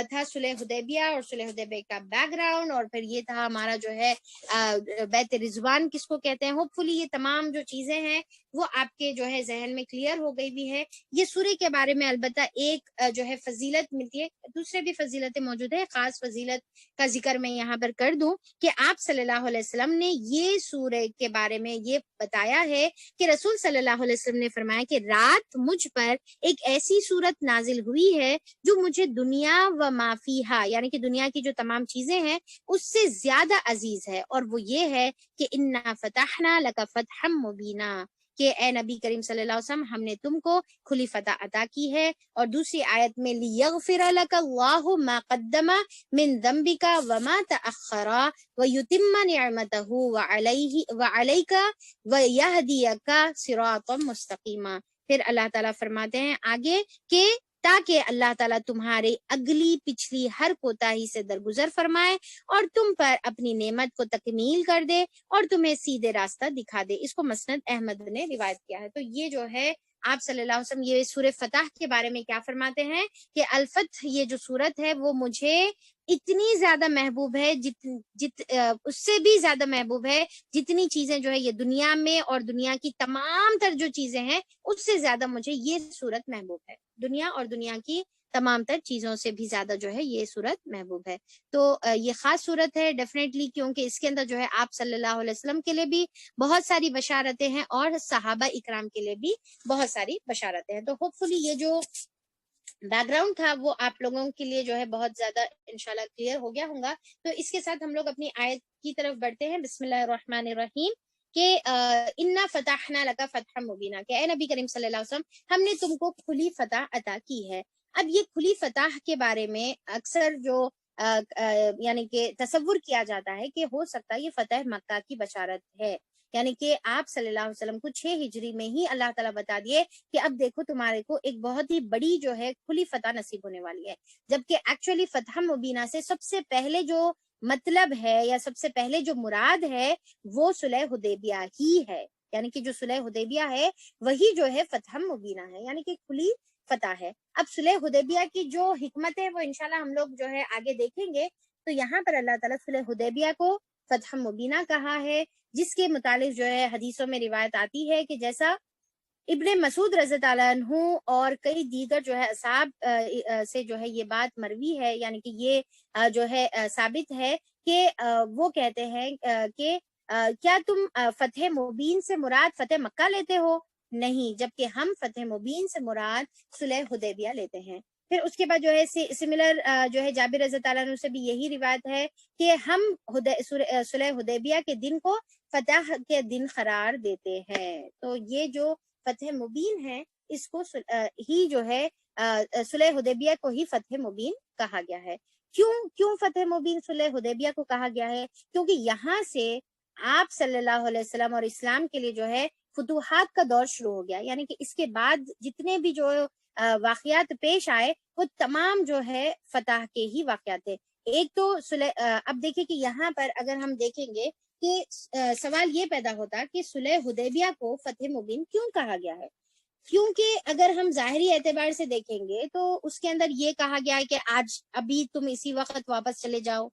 تھا صلح حدیبیہ اور صلح حدیبیہ کا بیک گراؤنڈ، اور پھر یہ تھا ہمارا جو ہے بیت رضوان کس کو کہتے ہیں۔ ہوپ فلی یہ تمام جو چیزیں ہیں وہ آپ کے جو ہے ذہن میں کلیئر ہو گئی بھی ہے۔ یہ سورہ کے بارے میں البتہ ایک جو ہے فضیلت ملتی ہے، دوسرے بھی فضیلتیں موجود ہیں، خاص فضیلت کا ذکر میں یہاں پر کر دوں کہ آپ صلی اللہ علیہ وسلم نے یہ سورہ کے بارے میں یہ بتایا ہے کہ رسول صلی اللہ علیہ وسلم نے فرمایا کہ رات مجھ پر ایک ایسی صورت نازل ہوئی ہے جو مجھے دنیا و ما فیہا، یعنی کہ دنیا کی جو تمام چیزیں ہیں اس سے زیادہ عزیز ہے، اور وہ یہ ہے کہ انا فتحنا لک فتحا مبینا، کہ اے نبی کریم صلی اللہ علیہ وسلم ہم نے تم کو کھلی فتح عطا کی ہے۔ اور دوسری آیت میں لیغفر لک اللہ ما قدم من ذنبک وما تأخر ویتم نعمتہ وعلیک ویہدیک صراطا مستقیما۔ پھر اللہ تعالیٰ فرماتے ہیں آگے کہ تاکہ اللہ تعالیٰ تمہارے اگلی پچھلی ہر کوتاہی سے درگزر فرمائے اور تم پر اپنی نعمت کو تکمیل کر دے اور تمہیں سیدھے راستہ دکھا دے۔ اس کو مسند احمد نے روایت کیا ہے۔ تو یہ جو ہے آپ صلی اللہ علیہ وسلم یہ سورہ فتح کے بارے میں کیا فرماتے ہیں کہ الفتح یہ جو سورت ہے وہ مجھے اتنی زیادہ محبوب ہے، اس سے بھی زیادہ محبوب ہے جتنی چیزیں جو ہے یہ دنیا میں اور دنیا کی تمام تر جو چیزیں ہیں اس سے زیادہ مجھے یہ سورت محبوب ہے، دنیا اور دنیا کی تمام تر چیزوں سے بھی زیادہ جو ہے یہ سورت محبوب ہے۔ تو یہ خاص سورت ہے ڈیفینیٹلی، کیونکہ اس کے اندر جو ہے آپ صلی اللہ علیہ وسلم کے لیے بھی بہت ساری بشارتیں ہیں اور صحابہ اکرام کے لیے بھی بہت ساری بشارتیں ہیں۔ تو ہوپ فلی یہ جو بیک گراؤنڈ تھا وہ آپ لوگوں کے لیے جو ہے بہت زیادہ انشاءاللہ کلیئر ہو گیا ہوگا۔ تو اس کے ساتھ ہم لوگ اپنی آیت کی طرف بڑھتے ہیں۔ بسم اللہ الرحمن الرحیم، کہ انا فتحنا لک فتحا مبینا، کہ اے نبی کریم صلی اللہ علیہ وسلم ہم نے تم کو کھلی فتح عطا کی ہے۔ اب یہ کھلی فتح کے بارے میں اکثر جو یعنی کہ تصور کیا جاتا ہے کہ ہو سکتا ہے یہ فتح مکہ کی بشارت ہے، یعنی کہ آپ صلی اللہ علیہ وسلم کو 6 ہجری میں ہی اللہ تعالیٰ بتا دیے کہ اب دیکھو تمہارے کو ایک بہت ہی بڑی جو ہے کھلی فتح نصیب ہونے والی ہے، جبکہ ایکچولی فتح مبینہ سے سب سے پہلے جو مطلب ہے یا سب سے پہلے جو مراد ہے وہ صلح حدیبیہ ہی ہے، یعنی کہ جو صلح حدیبیہ ہے وہی جو ہے فتح مبینہ ہے، یعنی کہ کھلی فتح ہے۔ اب صلح حدیبیہ کی جو حکمت ہے وہ انشاءاللہ ہم لوگ جو ہے آگے دیکھیں گے۔ تو یہاں پر اللہ تعالیٰ صلح حدیبیہ کو فتح مبینہ کہا ہے، جس کے متعلق جو ہے حدیثوں میں روایت آتی ہے کہ جیسا ابن مسعود رضی اللہ عنہ اور کئی دیگر جو ہے اصحاب سے جو ہے یہ بات مروی ہے، یعنی کہ یہ جو ہے ثابت ہے کہ وہ کہتے ہیں کہ کیا تم فتح مبین سے مراد فتح مکہ لیتے ہو؟ نہیں، جبکہ ہم فتح مبین سے مراد صلح حدیبیہ لیتے ہیں۔ پھر اس کے بعد جو ہے سملر جو ہے جابر رضی اللہ عنہ سے بھی یہی روایت ہے کہ ہم صلح حدیبیہ کے دن کو فتح کے دن قرار دیتے ہیں۔ تو یہ جو فتح مبین ہے اس کو ہی جو ہے صلح حدیبیہ کو ہی فتح مبین کہا گیا ہے۔ کیوں فتح مبین صلح حدیبیہ کو کہا گیا ہے؟ کیونکہ یہاں سے آپ صلی اللہ علیہ وسلم اور اسلام کے لیے جو ہے فتوحات کا دور شروع ہو گیا، یعنی کہ اس کے بعد جتنے بھی جو واقعات پیش آئے وہ تمام جو ہے فتح کے ہی واقعات تھے۔ ایک تو اب دیکھیں کہ یہاں پر اگر ہم دیکھیں گے کہ سوال یہ پیدا ہوتا کہ صلح حدیبیہ کو فتح مبین کیوں کہا گیا ہے؟ کیونکہ اگر ہم ظاہری اعتبار سے دیکھیں گے تو اس کے اندر یہ کہا گیا ہے کہ آج ابھی تم اسی وقت واپس چلے جاؤ،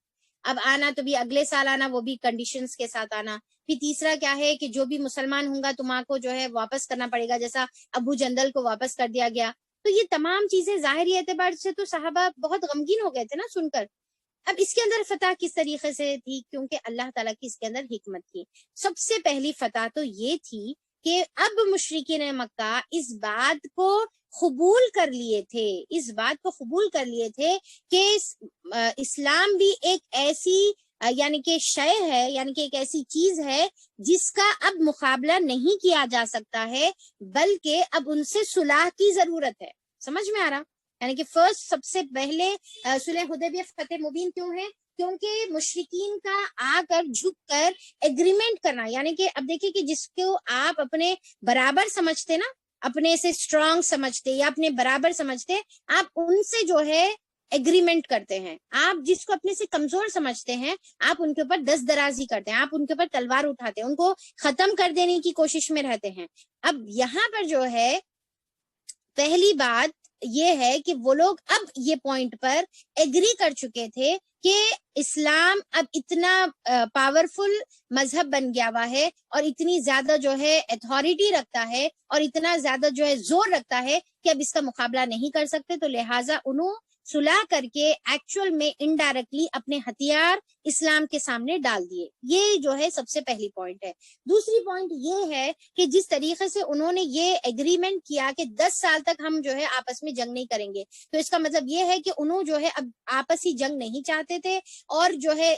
اب آنا تو بھی اگلے سال آنا، وہ بھی کنڈیشنز کے ساتھ آنا۔ پھر تیسرا کیا ہے کہ جو بھی مسلمان ہوں گا تمہارے کو جو ہے واپس کرنا پڑے گا، جیسا ابو جندل کو واپس کر دیا گیا۔ تو یہ تمام چیزیں ظاہری اعتبار سے تو صحابہ بہت غمگین ہو گئے تھے نا سن کر. اب اس کے اندر فتح کس طریقے سے تھی؟ کیونکہ اللہ تعالیٰ کی اس کے اندر حکمت تھی. سب سے پہلی فتح تو یہ تھی کہ اب مشرکین مکہ اس بات کو قبول کر لیے تھے کہ اسلام بھی ایک ایسی یعنی کہ شے ہے، یعنی کہ ایک ایسی چیز ہے جس کا اب مقابلہ نہیں کیا جا سکتا ہے، بلکہ اب ان سے صلح کی ضرورت ہے. سمجھ میں آ رہا؟ یعنی کہ فرسٹ سب سے پہلے صلح حدیبیہ فتح مبین کیوں ہے؟ کیونکہ مشرکین کا آ کر جھک کر ایگریمنٹ کرنا، یعنی کہ اب دیکھیں کہ جس کو آپ اپنے برابر سمجھتے نا، اپنے سے اسٹرانگ سمجھتے یا اپنے برابر سمجھتے، آپ ان سے جو ہے ایگریمنٹ کرتے ہیں. آپ جس کو اپنے سے کمزور سمجھتے ہیں آپ ان کے اوپر دست درازی کرتے ہیں، آپ ان کے اوپر تلوار اٹھاتے ہیں، ان کو ختم کر دینے کی کوشش میں رہتے ہیں. اب یہاں پر جو ہے پہلی بات یہ ہے کہ وہ لوگ اب یہ پوائنٹ پر ایگری کر چکے تھے کہ اسلام اب اتنا پاورفل مذہب بن گیا ہوا ہے اور اتنی زیادہ جو ہے اتھارٹی رکھتا ہے اور اتنا زیادہ جو ہے زور رکھتا ہے کہ اب اس کا مقابلہ نہیں کر سکتے. تو لہٰذا انہوں صلح کر کے ایکچوئل میں انڈائریکٹلی اپنے ہتھیار اسلام کے سامنے ڈال دیے. یہ جو ہے سب سے پہلی پوائنٹ ہے. دوسری پوائنٹ یہ ہے کہ جس طریقے سے انہوں نے یہ ایگریمنٹ کیا کہ 10 سال تک ہم جو ہے آپس میں جنگ نہیں کریں گے، تو اس کا مطلب یہ ہے کہ انہوں جو ہے اب آپسی جنگ نہیں چاہتے تھے، اور جو ہے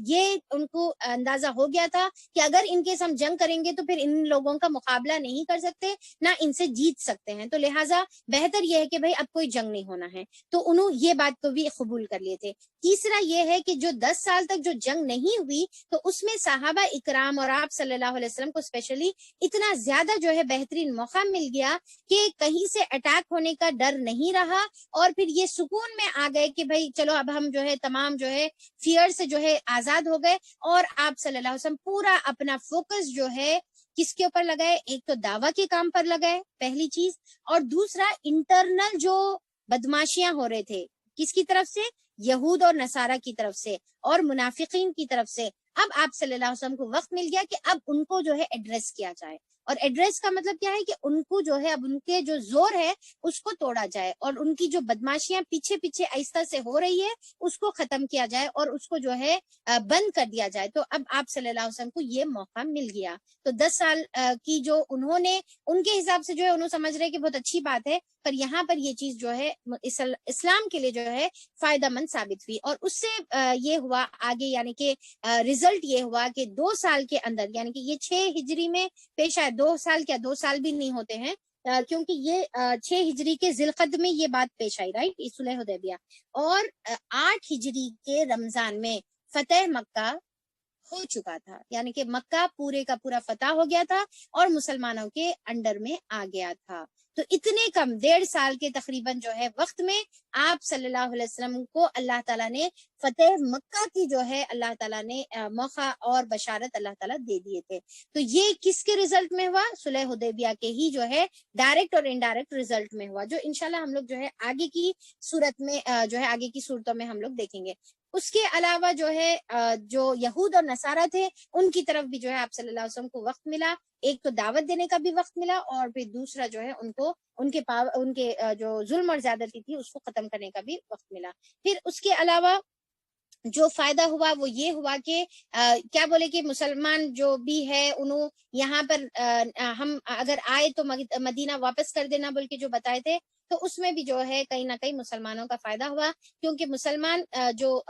یہ ان کو اندازہ ہو گیا تھا کہ اگر ان کیس ہم جنگ کریں گے تو پھر ان لوگوں کا مقابلہ نہیں کر سکتے، نہ ان سے جیت سکتے ہیں. تو لہٰذا بہتر یہ ہے کہ بھائی اب کوئی جنگ نہیں ہونا ہے. تو انہوں یہ بات کو بھی قبول کر لیے تھے. تیسرا یہ ہے کہ جو 10 سال تک جو جنگ نہیں ہوئی تو اس میں صحابہ اکرام اور آپ صلی اللہ علیہ وسلم کو اسپیشلی اتنا زیادہ جو ہے بہترین موقع مل گیا کہ کہیں سے اٹیک ہونے کا ڈر نہیں رہا، اور پھر یہ سکون میں آ گئے کہ بھائی چلو اب ہم جو ہے تمام جو ہے فیئر سے جو ہے آزاد ہو گئے. اور آپ صلی اللہ علیہ وسلم پورا اپنا فوکس جو ہے کس کے اوپر لگائے؟ ایک تو دعویٰ کے کام پر لگائے پہلی چیز، اور دوسرا انٹرنل جو بدماشیاں ہو رہے تھے کس کی طرف سے؟ یہود اور نصارہ کی طرف سے اور منافقین کی طرف سے. اب آپ صلی اللہ علیہ وسلم کو وقت مل گیا کہ اب ان کو جو ہے ایڈریس کیا جائے. اور ایڈریس کا مطلب کیا ہے کہ ان کو جو ہے اب ان کے جو زور ہے اس کو توڑا جائے، اور ان کی جو بدماشیاں پیچھے پیچھے آہستہ سے ہو رہی ہے اس کو ختم کیا جائے اور اس کو جو ہے بند کر دیا جائے. تو اب آپ صلی اللہ علیہ وسلم کو یہ موقع مل گیا. تو 10 سال کی جو انہوں نے ان کے حساب سے جو ہے انہوں سمجھ رہے کہ بہت اچھی بات ہے، پر یہاں پر یہ چیز جو ہے اسلام کے لیے جو ہے فائدہ مند ثابت ہوئی. اور اس سے یہ ہوا آگے، یعنی کہ رزلٹ یہ ہوا کہ 2 سال کے اندر، یعنی کہ یہ 6 ہجری میں پیش آئے. 2 سال کیا 2 سال بھی نہیں ہوتے ہیں، کیونکہ یہ 6 ہجری کے ذی القعدہ میں یہ بات پیش آئی، رائٹ، صلح حدیبیہ. اور 8 ہجری کے رمضان میں فتح مکہ ہو چکا تھا، یعنی کہ مکہ پورے کا پورا فتح ہو گیا تھا اور مسلمانوں کے انڈر میں آ گیا تھا. تو اتنے کم 1.5 سال کے تقریباً جو ہے وقت میں آپ صلی اللہ علیہ وسلم کو اللہ تعالیٰ نے فتح مکہ کی جو ہے اللہ تعالیٰ نے موقع اور بشارت اللہ تعالیٰ دے دیے تھے. تو یہ کس کے رزلٹ میں ہوا؟ صلح حدیبیہ کے ہی جو ہے ڈائریکٹ اور انڈائریکٹ رزلٹ میں ہوا، جو انشاءاللہ ہم لوگ جو ہے آگے کی صورت میں جو ہے آگے کی صورتوں میں ہم لوگ دیکھیں گے. اس کے علاوہ جو ہے جو یہود اور نصارہ تھے ان کی طرف بھی جو ہے آپ صلی اللہ علیہ وسلم کو وقت ملا. ایک تو دعوت دینے کا بھی وقت ملا، اور پھر دوسرا جو ہے ان کو ان کے جو ظلم اور زیادتی تھی اس کو ختم کرنے کا بھی وقت ملا. پھر اس کے علاوہ جو فائدہ ہوا وہ یہ ہوا کہ کیا بولے کہ مسلمان جو بھی ہے انہوں یہاں پر ہم اگر آئے تو مدینہ واپس کر دینا بول کے جو بتائے تھے، تو اس میں بھی جو ہے کہیں نہ کہیں مسلمانوں کا فائدہ ہوا. کیونکہ مسلمان جو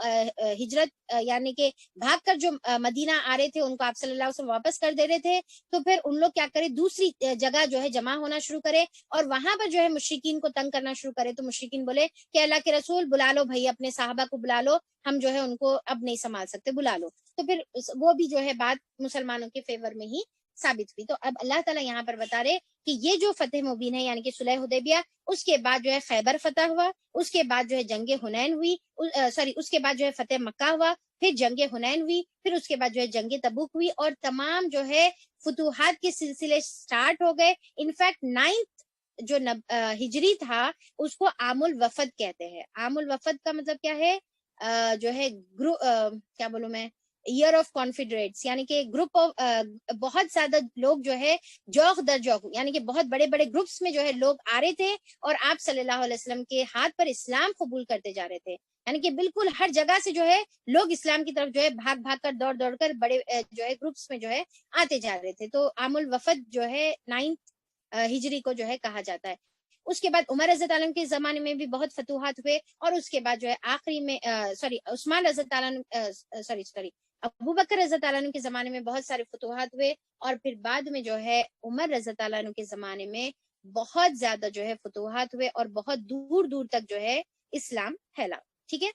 ہجرت یعنی کہ بھاگ کر جو مدینہ آ رہے تھے ان کو آپ صلی اللہ علیہ وسلم واپس کر دے رہے تھے، تو پھر ان لوگ کیا کرے دوسری جگہ جو ہے جمع ہونا شروع کرے اور وہاں پر جو ہے مشرکین کو تنگ کرنا شروع کرے. تو مشرکین بولے کہ اللہ کے رسول بلا لو بھائی، اپنے صحابہ کو بلا لو، ہم جو ہے ان کو اب نہیں سنبھال سکتے، بلا لو. تو پھر وہ بھی جو ہے بات مسلمانوں کے فیور میں ہی ثابت ہوئی. تو اب اللہ تعالیٰ یہاں پر بتا رہے کہ یہ جو فتح مبین ہے یعنی کہ صلح حدیبیہ، اس کے بعد جو ہے خیبر فتح ہوا، اس کے بعد جو ہے جنگ حنین ہوئی، اس کے بعد جو ہے فتح مکہ ہوا، پھر جنگ حنین ہوئی، پھر اس کے بعد جو ہے جنگ تبوک ہوئی، اور تمام جو ہے فتوحات کے سلسلے سٹارٹ ہو گئے. انفیکٹ 9 جو ہجری تھا اس کو عام الوفد کہتے ہیں. عام الوفد کا مطلب کیا ہے؟ جو ہے کیا بولوں میں، ایئر آف کانفیڈریٹس، یعنی کہ گروپ آف بہت زیادہ لوگ جو ہے جوخ در جوخ، یعنی کہ بہت بڑے بڑے گروپس میں جو ہے لوگ آ رہے تھے اور آپ صلی اللہ علیہ وسلم کے ہاتھ پر اسلام قبول کرتے جا رہے تھے. یعنی کہ بالکل ہر جگہ سے جو ہے لوگ اسلام کی طرف جو ہے بھاگ بھاگ کر دوڑ دوڑ کر بڑے جو ہے گروپس میں جو ہے آتے جا رہے تھے. تو عام الوفد جو ہے 9 ہجری کو جو ہے کہا جاتا ہے. اس کے بعد عمر رضی اللہ عنہ کے زمانے میں بھی بہت فتوحات ہوئے، اور اس کے بعد جو ہے آخری میں عثمان رضی اللہ عنہ ابو بکر رضی اللہ عنہ کے زمانے میں بہت سارے فتوحات ہوئے، اور پھر بعد میں جو ہے عمر رضی اللہ عنہ کے زمانے میں بہت زیادہ جو ہے فتوحات ہوئے، اور بہت دور دور تک جو ہے اسلام پھیلا. ٹھیک ہے،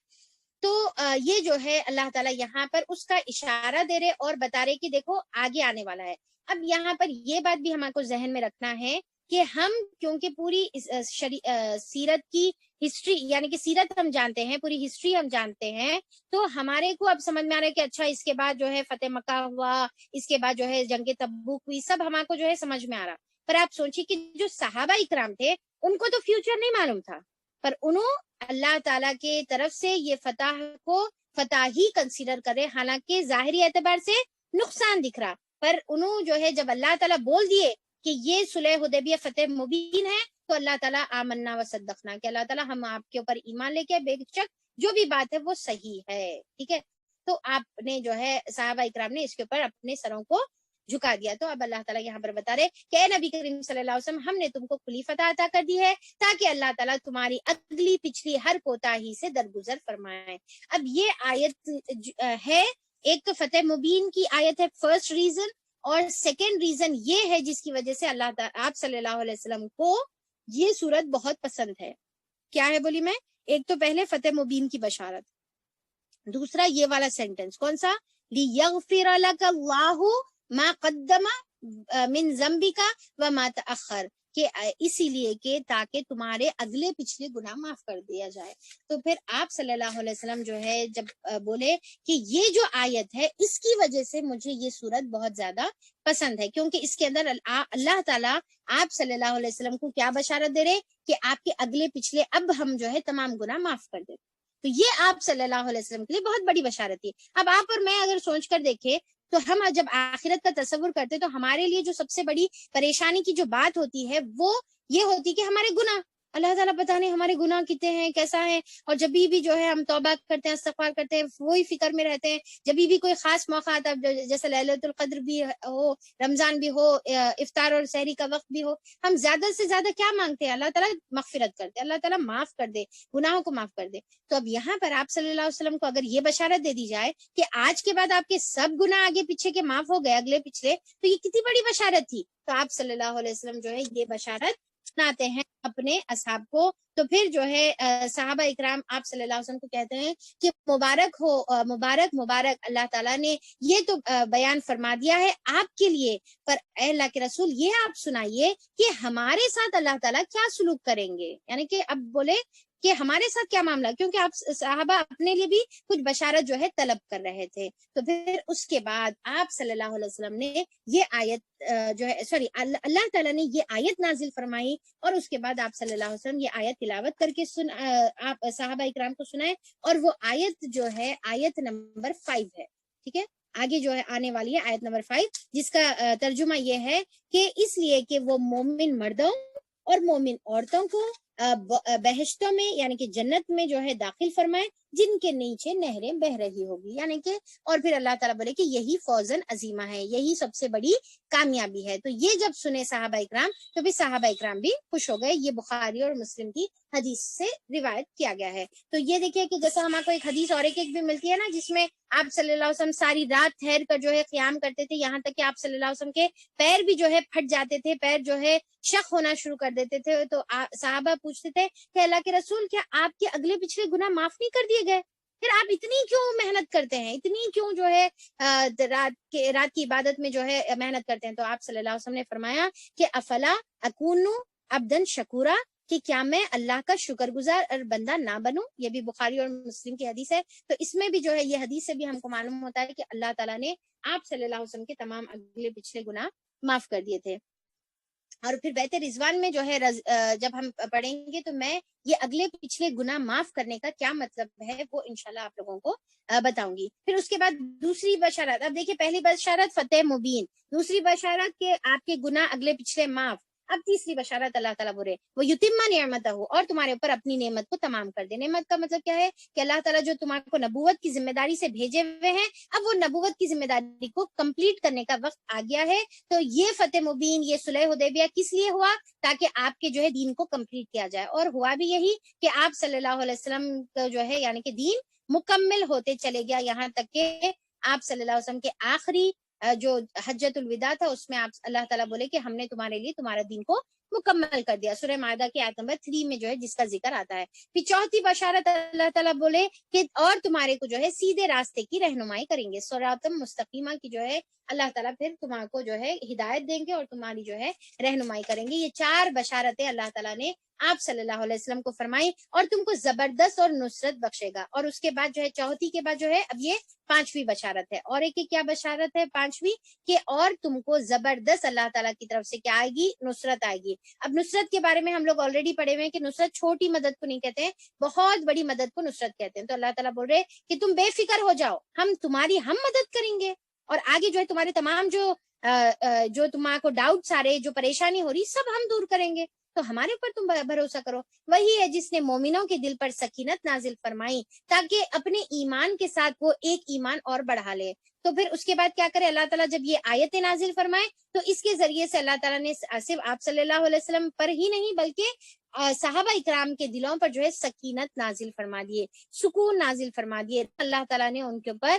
تو یہ جو ہے اللہ تعالیٰ یہاں پر اس کا اشارہ دے رہے اور بتا رہے کہ دیکھو آگے آنے والا ہے. اب یہاں پر یہ بات بھی ہمارے کو ذہن میں رکھنا ہے کہ ہم کیونکہ پوری سیرت کی ہسٹری، یعنی کہ سیرت ہم جانتے ہیں، پوری ہسٹری ہم جانتے ہیں، تو ہمارے کو اب سمجھ میں آ رہا ہے کہ اچھا اس کے بعد جو ہے فتح مکہ ہوا، اس کے بعد جو ہے جنگ تبوک ہوئی، سب ہمارے کو جو ہے سمجھ میں آ رہا. پر آپ سوچیے کہ جو صحابہ اکرام تھے ان کو تو فیوچر نہیں معلوم تھا، پر انہوں اللہ تعالیٰ کے طرف سے یہ فتح کو فتح ہی کنسیڈر کرے، حالانکہ ظاہری اعتبار سے نقصان دکھ رہا، پر انہوں جو ہے جب اللہ تعالیٰ بول دیے کہ یہ صلح حدیبیہ فتح مبین ہے، تو اللہ تعالیٰ آمنا و صدقنا، کہ اللہ تعالیٰ ہم آپ کے اوپر ایمان لے کے بے شک جو بھی بات ہے وہ صحیح ہے. ٹھیک ہے، تو آپ نے جو ہے صحابہ اکرام نے اس کے اوپر اپنے سروں کو جھکا دیا. تو اب اللہ تعالیٰ یہاں پر بتا رہے کہ اے نبی کریم صلی اللہ علیہ وسلم، ہم نے تم کو کھلی فتح عطا کر دی ہے تاکہ اللہ تعالیٰ تمہاری اگلی پچھلی ہر کوتاہی سے درگزر فرمائے. اب یہ آیت ہے، ایک تو فتح مبین کی آیت ہے فرسٹ ریزن، اور سیکنڈ ریزن یہ ہے جس کی وجہ سے اللہ تعالیٰ آپ صلی اللہ علیہ وسلم کو یہ صورت بہت پسند ہے. کیا ہے بولی میں؟ ایک تو پہلے فتح مبین کی بشارت، دوسرا یہ والا سینٹنس کون سا، لِيَغْفِرَ لَكَ اللَّهُ مَا قَدَّمَ مِن ذَنْبِكَ وَمَا تَأَخَّرَ، کہ اسی لیے کہ تاکہ تمہارے اگلے پچھلے گناہ معاف کر دیا جائے. تو پھر آپ صلی اللہ علیہ وسلم جو ہے جب بولے کہ یہ جو آیت ہے اس کی وجہ سے مجھے یہ صورت بہت زیادہ پسند ہے، کیونکہ اس کے اندر اللہ تعالیٰ آپ صلی اللہ علیہ وسلم کو کیا بشارت دے رہے کہ آپ کے اگلے پچھلے اب ہم جو ہے تمام گناہ معاف کر دیں. تو یہ آپ صلی اللہ علیہ وسلم کے لیے بہت بڑی بشارت تھی. اب آپ اور میں اگر سوچ کر دیکھیں تو ہم جب آخرت کا تصور کرتے تو ہمارے لیے جو سب سے بڑی پریشانی کی جو بات ہوتی ہے وہ یہ ہوتی کہ ہمارے گناہ، اللہ تعالیٰ پتہ نہیں ہمارے گناہ کتنے ہیں، کیسا ہے، اور جب بھی جو ہے ہم توبہ کرتے ہیں، استغفار کرتے ہیں، وہی فکر میں رہتے ہیں. جب بھی کوئی خاص موقع آتا ہے، جیسے لیلۃ القدر بھی ہو، رمضان بھی ہو، افطار اور سحری کا وقت بھی ہو، ہم زیادہ سے زیادہ کیا مانگتے ہیں، اللہ تعالیٰ مغفرت کرتے، اللہ تعالیٰ معاف کر دے، گناہوں کو معاف کر دے. تو اب یہاں پر آپ صلی اللہ علیہ وسلم کو اگر یہ بشارت دے دی جائے کہ آج کے بعد آپ کے سب گناہ آگے پیچھے کے معاف ہو گئے، اگلے پچھلے، تو یہ کتنی بڑی بشارت تھی. تو آپ صلی اللہ علیہ وسلم جو ہے یہ بشارت سناتے ہیں اپنے اصحاب کو. تو پھر جو ہے صحابہ اکرام آپ صلی اللہ علیہ وسلم کو کہتے ہیں کہ مبارک ہو، مبارک مبارک، اللہ تعالیٰ نے یہ تو بیان فرما دیا ہے آپ کے لیے، پر اے اللہ کے رسول یہ آپ سنائیے کہ ہمارے ساتھ اللہ تعالیٰ کیا سلوک کریں گے. یعنی کہ اب بولے کہ ہمارے ساتھ کیا معاملہ، کیونکہ آپ صحابہ اپنے لیے بھی کچھ بشارت جو ہے طلب کر رہے تھے. تو پھر اس کے بعد آپ صلی اللہ علیہ وسلم نے یہ آیت جو ہے اللہ تعالیٰ نے یہ آیت نازل فرمائی، اور اس کے بعد آپ صلی اللہ علیہ وسلم یہ آیت تلاوت کر کے آپ صحابہ اکرام کو سنائے، اور وہ آیت جو ہے آیت نمبر 5 ہے. ٹھیک ہے، آگے جو ہے آنے والی ہے آیت نمبر 5، جس کا ترجمہ یہ ہے کہ اس لیے کہ وہ مومن مردوں اور مومن عورتوں کو بہشتوں میں یعنی کہ جنت میں جو ہے داخل فرمائے، جن کے نیچے نہریں بہ رہی ہوگی. یعنی کہ اور پھر اللہ تعالیٰ بولے کہ یہی فوزن عظیمہ ہے، یہی سب سے بڑی کامیابی ہے. تو یہ جب سنے صحابہ اکرام تو بھی صحابہ اکرام بھی خوش ہو گئے. یہ بخاری اور مسلم کی حدیث سے روایت کیا گیا ہے. تو یہ دیکھیے کہ جیسا ہمارے کو ایک حدیث اور ایک بھی ملتی ہے نا، جس میں آپ صلی اللہ علیہ وسلم ساری رات ٹھہر کر جو ہے قیام کرتے تھے، یہاں تک کہ آپ صلی اللہ علیہ وسلم کے پیر بھی جو ہے پھٹ جاتے تھے، پیر جو ہے شق ہونا شروع کر دیتے تھے. تو صحابہ پوچھتے تھے کہ اللہ کے رسول کیا آپ کے اگلے پچھلے گناہ معاف نہیں کر دیے گئے؟ پھر آپ اتنی کیوں محنت کرتے ہیں، اتنی کیوں جو ہے رات کی عبادت میں جو ہے محنت کرتے ہیں؟ تو آپ صلی اللہ علیہ وسلم نے فرمایا کہ افلا اکون عبدن شکورا، کہ کیا میں اللہ کا شکر گزار اور بندہ نہ بنوں. یہ بھی بخاری اور مسلم کی حدیث ہے. تو اس میں بھی جو ہے یہ حدیث سے بھی ہم کو معلوم ہوتا ہے کہ اللہ تعالیٰ نے آپ صلی اللہ علیہ وسلم کے تمام اگلے پچھلے گناہ معاف کر دیے تھے. اور پھر بیت رضوان میں جو ہے جب ہم پڑھیں گے تو میں یہ اگلے پچھلے گناہ معاف کرنے کا کیا مطلب ہے وہ انشاءاللہ آپ لوگوں کو بتاؤں گی۔ پھر اس کے بعد دوسری بشارت، اب دیکھیے پہلی بشارت فتح مبین، دوسری بشارت کہ آپ کے گناہ اگلے پچھلے معاف، اب تیسری بشارت اللہ تعالیٰ برے وہ یتیمہ نعمت ہو، اور تمہارے اوپر اپنی نعمت کو تمام کر دے۔ نعمت کا مطلب کیا ہے کہ اللہ تعالیٰ جو تمہارے کو نبوت کی ذمہ داری سے بھیجے ہوئے ہیں، اب وہ نبوت کی ذمہ داری کو کمپلیٹ کرنے کا وقت آ گیا ہے۔ تو یہ فتح مبین، یہ صلح حدیبیہ کس لیے ہوا؟ تاکہ آپ کے جو ہے دین کو کمپلیٹ کیا جائے، اور ہوا بھی یہی کہ آپ صلی اللہ علیہ وسلم کا جو ہے یعنی کہ دین مکمل ہوتے چلے گیا، یہاں تک کہ آپ صلی اللہ علیہ وسلم کے آخری جو حجت الوداع تھا اس میں آپ اللہ تعالیٰ بولے کہ ہم نے تمہارے لیے تمہارا دین کو مکمل کر دیا، سورہ مائدہ کی آیت نمبر 3 میں جو ہے جس کا ذکر آتا ہے۔ پھر چوتھی بشارت اللہ تعالیٰ بولے کہ اور تمہارے کو جو ہے سیدھے راستے کی رہنمائی کریں گے، صراط مستقیمہ کی جو ہے اللہ تعالیٰ پھر تمہارے کو جو ہے ہدایت دیں گے اور تمہاری جو ہے رہنمائی کریں گے۔ یہ 4 بشارتیں اللہ تعالیٰ نے آپ صلی اللہ علیہ وسلم کو فرمائی، اور تم کو زبردست اور نصرت بخشے گا۔ اور اس کے بعد جو ہے چوتھی کے بعد جو ہے اب یہ 5ویں بشارت ہے، اور ایک کیا بشارت ہے 5ویں کہ اور تم کو زبردست اللہ تعالیٰ کی طرف سے کیا آئے گی؟ نصرت آئے گی۔ اب نصرت کے بارے میں ہم لوگ آلریڈی پڑھے ہوئے ہیں کہ نصرت چھوٹی مدد کو نہیں کہتے ہیں، بہت بڑی مدد کو نصرت کہتے ہیں۔ تو اللہ تعالیٰ بول رہے کہ تم بے فکر ہو جاؤ، ہم مدد کریں گے، اور آگے جو ہے تمہارے تمام جو تمہارے کو ڈاؤٹس آ رہے، جو پریشانی ہو رہی، سب ہم دور کریں گے، تو ہمارے اوپر تم بھروسہ کرو۔ وہی ہے جس نے مومنوں کے دل پر سکینت نازل فرمائی تاکہ اپنے ایمان کے ساتھ وہ ایک ایمان اور بڑھا لے۔ تو پھر اس کے بعد کیا کرے اللہ تعالیٰ؟ جب یہ آیتیں نازل فرمائے تو اس کے ذریعے سے اللہ تعالیٰ نے صرف آپ صلی اللہ علیہ وسلم پر ہی نہیں بلکہ صحابہ اکرام کے دلوں پر جو ہے سکینت نازل فرما دیے، سکون نازل فرما دیے، اللہ تعالیٰ نے ان کے اوپر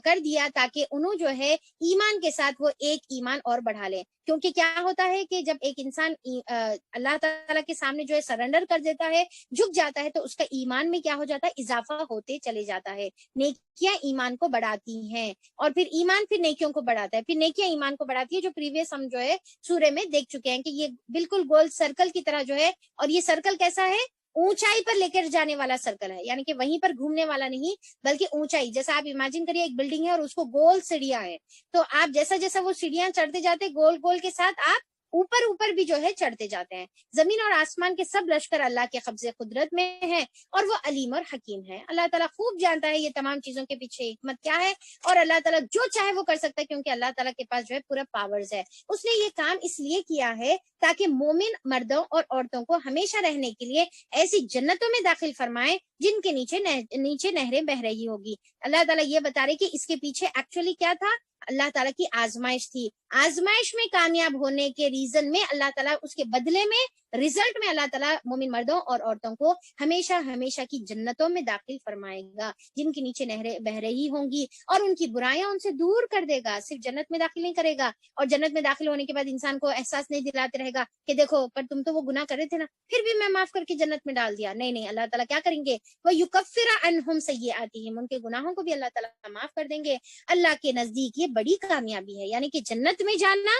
کر دیا تاکہ انہوں جو ہے ایمان کے ساتھ وہ ایک ایمان اور بڑھا لے۔ کیونکہ کیا ہوتا ہے کہ جب ایک انسان اللہ تعالیٰ کے سامنے جو ہے سرنڈر کر دیتا ہے، جھک جاتا ہے، تو اس کا ایمان میں کیا ہو جاتا ہے؟ اضافہ ہوتے چلے جاتا ہے۔ نیکیاں ایمان کو بڑھاتی ہیں، اور پھر ایمان پھر نیکیوں کو بڑھاتا ہے، پھر نیکیاں ایمان کو بڑھاتی ہے، جو پریویس ہم جو ہے سورے میں دیکھ چکے ہیں کہ یہ بالکل گول سرکل کی طرح جو ہے، اور یہ سرکل کیسا ہے؟ اونچائی پر لے کر جانے والا سرکل ہے، یعنی کہ وہیں پر گھومنے والا نہیں بلکہ اونچائی۔ جیسا آپ امیجن کریے ایک بلڈنگ ہے اور اس کو گول سیڑھیاں ہیں، تو آپ جیسا جیسا وہ سیڑھیاں چڑھتے جاتے گول گول کے ساتھ آپ اوپر بھی جو ہے چڑھتے جاتے ہیں۔ زمین اور آسمان کے سب لشکر اللہ کے قبضے قدرت میں ہیں، اور وہ علیم اور حکیم ہے۔ اللہ تعالیٰ خوب جانتا ہے یہ تمام چیزوں کے پیچھے حکمت کیا ہے، اور اللہ تعالیٰ جو چاہے وہ کر سکتا ہے، کیونکہ اللہ تعالیٰ کے پاس جو ہے پورا پاورز ہے۔ اس نے یہ کام اس لیے کیا ہے تاکہ مومن مردوں اور عورتوں کو ہمیشہ رہنے کے لیے ایسی جنتوں میں داخل فرمائے جن کے نیچے نہریں بہ رہی ہوگی۔ اللہ تعالیٰ یہ بتا رہے کہ اس کے پیچھے ایکچولی کیا تھا؟ اللہ تعالیٰ کی آزمائش تھی۔ آزمائش میں کامیاب ہونے کے ریزن میں اللہ تعالیٰ اس کے بدلے میں ریزلٹ میں اللہ تعالیٰ مومن مردوں اور عورتوں کو ہمیشہ کی جنتوں میں داخل فرمائے گا جن کے نیچے نہریں بہ رہی ہوں گی، اور ان کی برائیاں ان سے دور کر دے گا۔ صرف جنت میں داخل نہیں کرے گا، اور جنت میں داخل ہونے کے بعد انسان کو احساس نہیں دلاتے رہے گا کہ دیکھو پر تم تو وہ گناہ کر رہے تھے نا، پھر بھی میں معاف کر کے جنت میں ڈال دیا۔ نہیں، اللہ تعالیٰ کیا کریں گے؟ وہ یکفر عنہم سیئاتہم، ان کے گناہوں کو بھی اللہ تعالیٰ معاف کر دیں گے۔ اللہ کے نزدیک یہ بڑی کامیابی ہے، یعنی کہ جنت میں جانا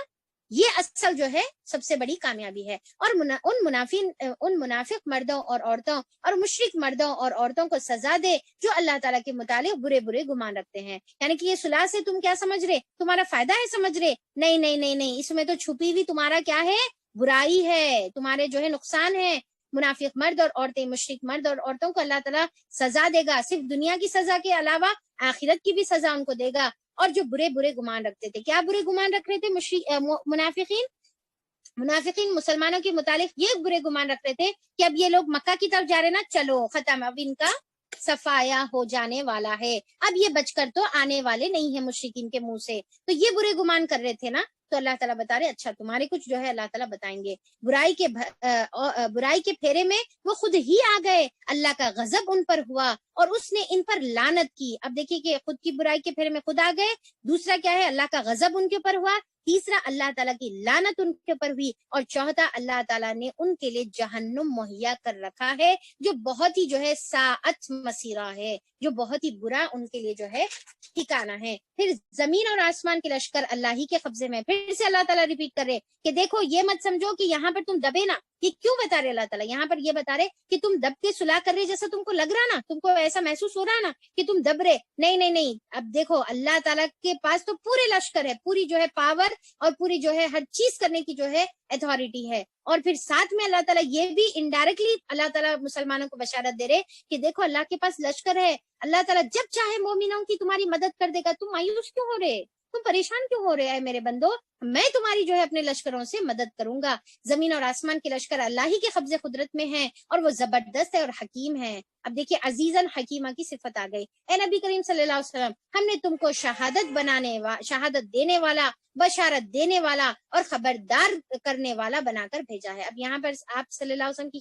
یہ اصل جو ہے سب سے بڑی کامیابی ہے۔ اور ان منافق مردوں اور عورتوں اور مشرک مردوں اور عورتوں کو سزا دے جو اللہ تعالیٰ کے متعلق برے گمان رکھتے ہیں۔ یعنی کہ یہ صلح سے تم کیا سمجھ رہے؟ تمہارا فائدہ ہے سمجھ رہے؟ نہیں، اس میں تو چھپی ہوئی تمہارا کیا ہے؟ برائی ہے، تمہارے جو ہے نقصان ہے۔ منافق مرد اور عورتیں، مشرک مرد اور عورتوں کو اللہ تعالیٰ سزا دے گا، صرف دنیا کی سزا کے علاوہ آخرت کی بھی سزا ان کو دے گا۔ اور جو برے گمان رکھتے تھے، کیا برے گمان رکھ رہے تھے منافقین مسلمانوں کے متعلق یہ برے گمان رکھ رہے تھے کہ اب یہ لوگ مکہ کی طرف جا رہے نا، چلو ختم، اب ان کا صفایا ہو جانے والا ہے، اب یہ بچ کر تو آنے والے نہیں ہیں مشرکین کے منہ سے۔ تو یہ برے گمان کر رہے تھے نا، تو اللہ تعالیٰ بتا رہے اچھا تمہارے کچھ جو ہے اللہ تعالیٰ بتائیں گے۔ برائی کے پھیرے میں وہ خود ہی آ گئے، اللہ کا غضب ان پر ہوا اور اس نے ان پر لعنت کی۔ اب دیکھیے کہ خود کی برائی کے پھیرے میں خود آ گئے، دوسرا کیا ہے؟ اللہ کا غضب ان کے اوپر ہوا، تیسرا اللہ تعالیٰ کی لعنت ان کے اوپر ہوئی، اور چوتھا اللہ تعالیٰ نے ان کے لیے جہنم مہیا کر رکھا ہے جو بہت ہی جو ہے ساعت مسیرہ ہے، جو بہت ہی برا ان کے لیے جو ہے ٹھکانہ ہے۔ پھر زمین اور آسمان کے لشکر اللہ ہی کے قبضے میں۔ پھر سے اللہ تعالیٰ ریپیٹ کر رہے کہ دیکھو یہ مت سمجھو کہ یہاں پر تم دبے نا۔ یہ کیوں بتا رہے اللہ تعالیٰ؟ یہاں پر یہ بتا رہے کہ تم دب کے صلح کر رہے جیسا تم کو لگ رہا نا، تم کو ایسا محسوس ہو رہا نا کہ تم دب رہے، نہیں، اب دیکھو اللہ تعالیٰ کے پاس تو پورے لشکر ہے، پوری جو ہے پاور اور پوری جو ہے ہر چیز کرنے کی جو ہے اتھارٹی ہے. اور پھر ساتھ میں اللہ تعالیٰ یہ بھی انڈائریکٹلی اللہ تعالیٰ مسلمانوں کو بشارت دے رہے کہ دیکھو اللہ کے پاس لشکر ہے، اللہ تعالیٰ جب چاہے مومنوں کی تمہاری مدد کر دے گا. تم مایوس کیوں ہو رہے، تم پریشان کیوں ہو رہے ہیں میرے بندو؟ میں تمہاری جو ہے اپنے لشکروں سے مدد کروں گا. زمین اور آسمان کے لشکر اللہ ہی کے قبضے قدرت میں ہیں اور وہ زبردست ہے اور حکیم ہے. اب دیکھیے عزیزاً حکیمہ کی صفت آ گئی. اے نبی کریم صلی اللہ علیہ وسلم، ہم نے تم کو شہادت دینے والا، بشارت دینے والا اور خبردار کرنے والا بنا کر بھیجا ہے. اب یہاں پر آپ صلی اللہ علیہ وسلم کی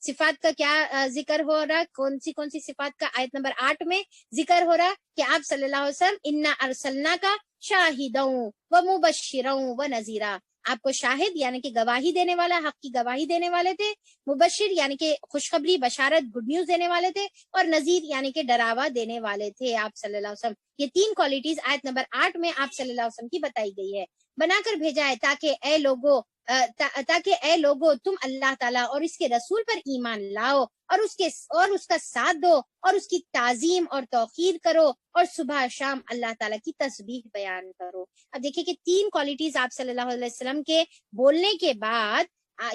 صفات کا کیا ذکر ہو رہا، کون سی صفات کا آیت نمبر 8 میں ذکر ہو رہا کہ آپ صلی اللہ علیہ وسلم انا ارسلنا کا شاہدوں و مبشروں و نذیرا، آپ کو شاہد یعنی کہ گواہی دینے والا، حق کی گواہی دینے والے تھے، مبشر یعنی کہ خوشخبری بشارت گڈ نیوز دینے والے تھے، اور نذیر یعنی کہ ڈراوا دینے والے تھے آپ صلی اللہ علیہ وسلم. یہ 3 کوالٹیز آیت نمبر 8 میں آپ صلی اللہ علیہ وسلم کی بتائی گئی ہے. بنا کر بھیجا ہے تاکہ اے لوگو تم اللہ تعالیٰ اور اس کے رسول پر ایمان لاؤ اور اس کا ساتھ دو اور اس کی تعظیم اور توقیر کرو اور صبح شام اللہ تعالیٰ کی تسبیح بیان کرو. اب دیکھیں کہ 3 کوالٹیز آپ صلی اللہ علیہ وسلم کے بولنے کے بعد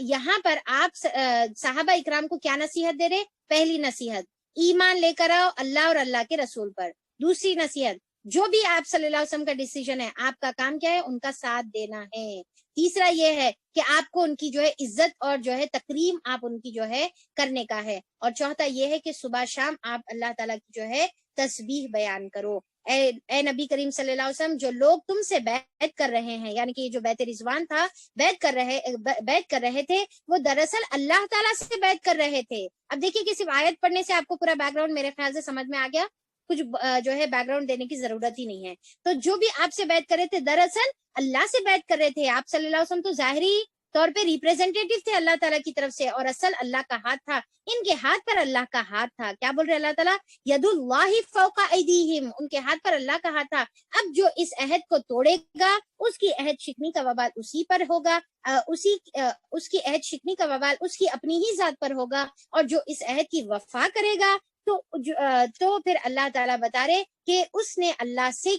یہاں پر آپ صحابہ اکرام کو کیا نصیحت دے رہے؟ پہلی نصیحت ایمان لے کر آؤ اللہ اور اللہ کے رسول پر. دوسری نصیحت جو بھی آپ صلی اللہ علیہ وسلم کا ڈیسیجن ہے آپ کا کام کیا ہے؟ ان کا ساتھ دینا ہے. تیسرا یہ ہے کہ آپ کو ان کی جو ہے عزت اور جو ہے تکریم آپ ان کی جو ہے کرنے کا ہے. اور چوتھا یہ ہے کہ صبح شام آپ اللہ تعالیٰ کی جو ہے تسبیح بیان کرو. اے نبی کریم صلی اللہ علیہ وسلم، جو لوگ تم سے بیعت کر رہے ہیں، یعنی کہ جو بیعت رضوان تھا، بیعت کر رہے تھے، وہ دراصل اللہ تعالیٰ سے بیعت کر رہے تھے. اب دیکھیے کہ صرف آیت پڑھنے سے آپ کو پورا بیک گراؤنڈ میرے خیال سے سمجھ میں آ گیا، کچھ جو ہے بیک گراؤنڈ دینے کی ضرورت ہی نہیں ہے. تو جو بھی آپ سے بیعت کر رہے تھے دراصل اللہ سے بیعت کر رہے تھے. آپ صلی اللہ علیہ وسلم تو ظاہری طور پہ ریپریزنٹیٹیو تھے اللہ تعالیٰ کی طرف سے، اور اصل اللہ کا ہاتھ تھا، ان کے ہاتھ پر اللہ کا ہاتھ تھا. کیا بول رہے اللہ تعالیٰ؟ ید اللہ فوق ایدیہم، ان کے ہاتھ پر اللہ کا ہاتھ تھا. اب جو اس عہد کو توڑے گا اس کی عہد شکنی کا وبال اسی پر ہوگا، اس کی عہد شکنی کا وبال اس کی اپنی ہی ذات پر ہوگا. اور جو اس عہد کی وفا کرے گا تو پھر اللہ تعالیٰ بتا رہے کہ اس نے اللہ سے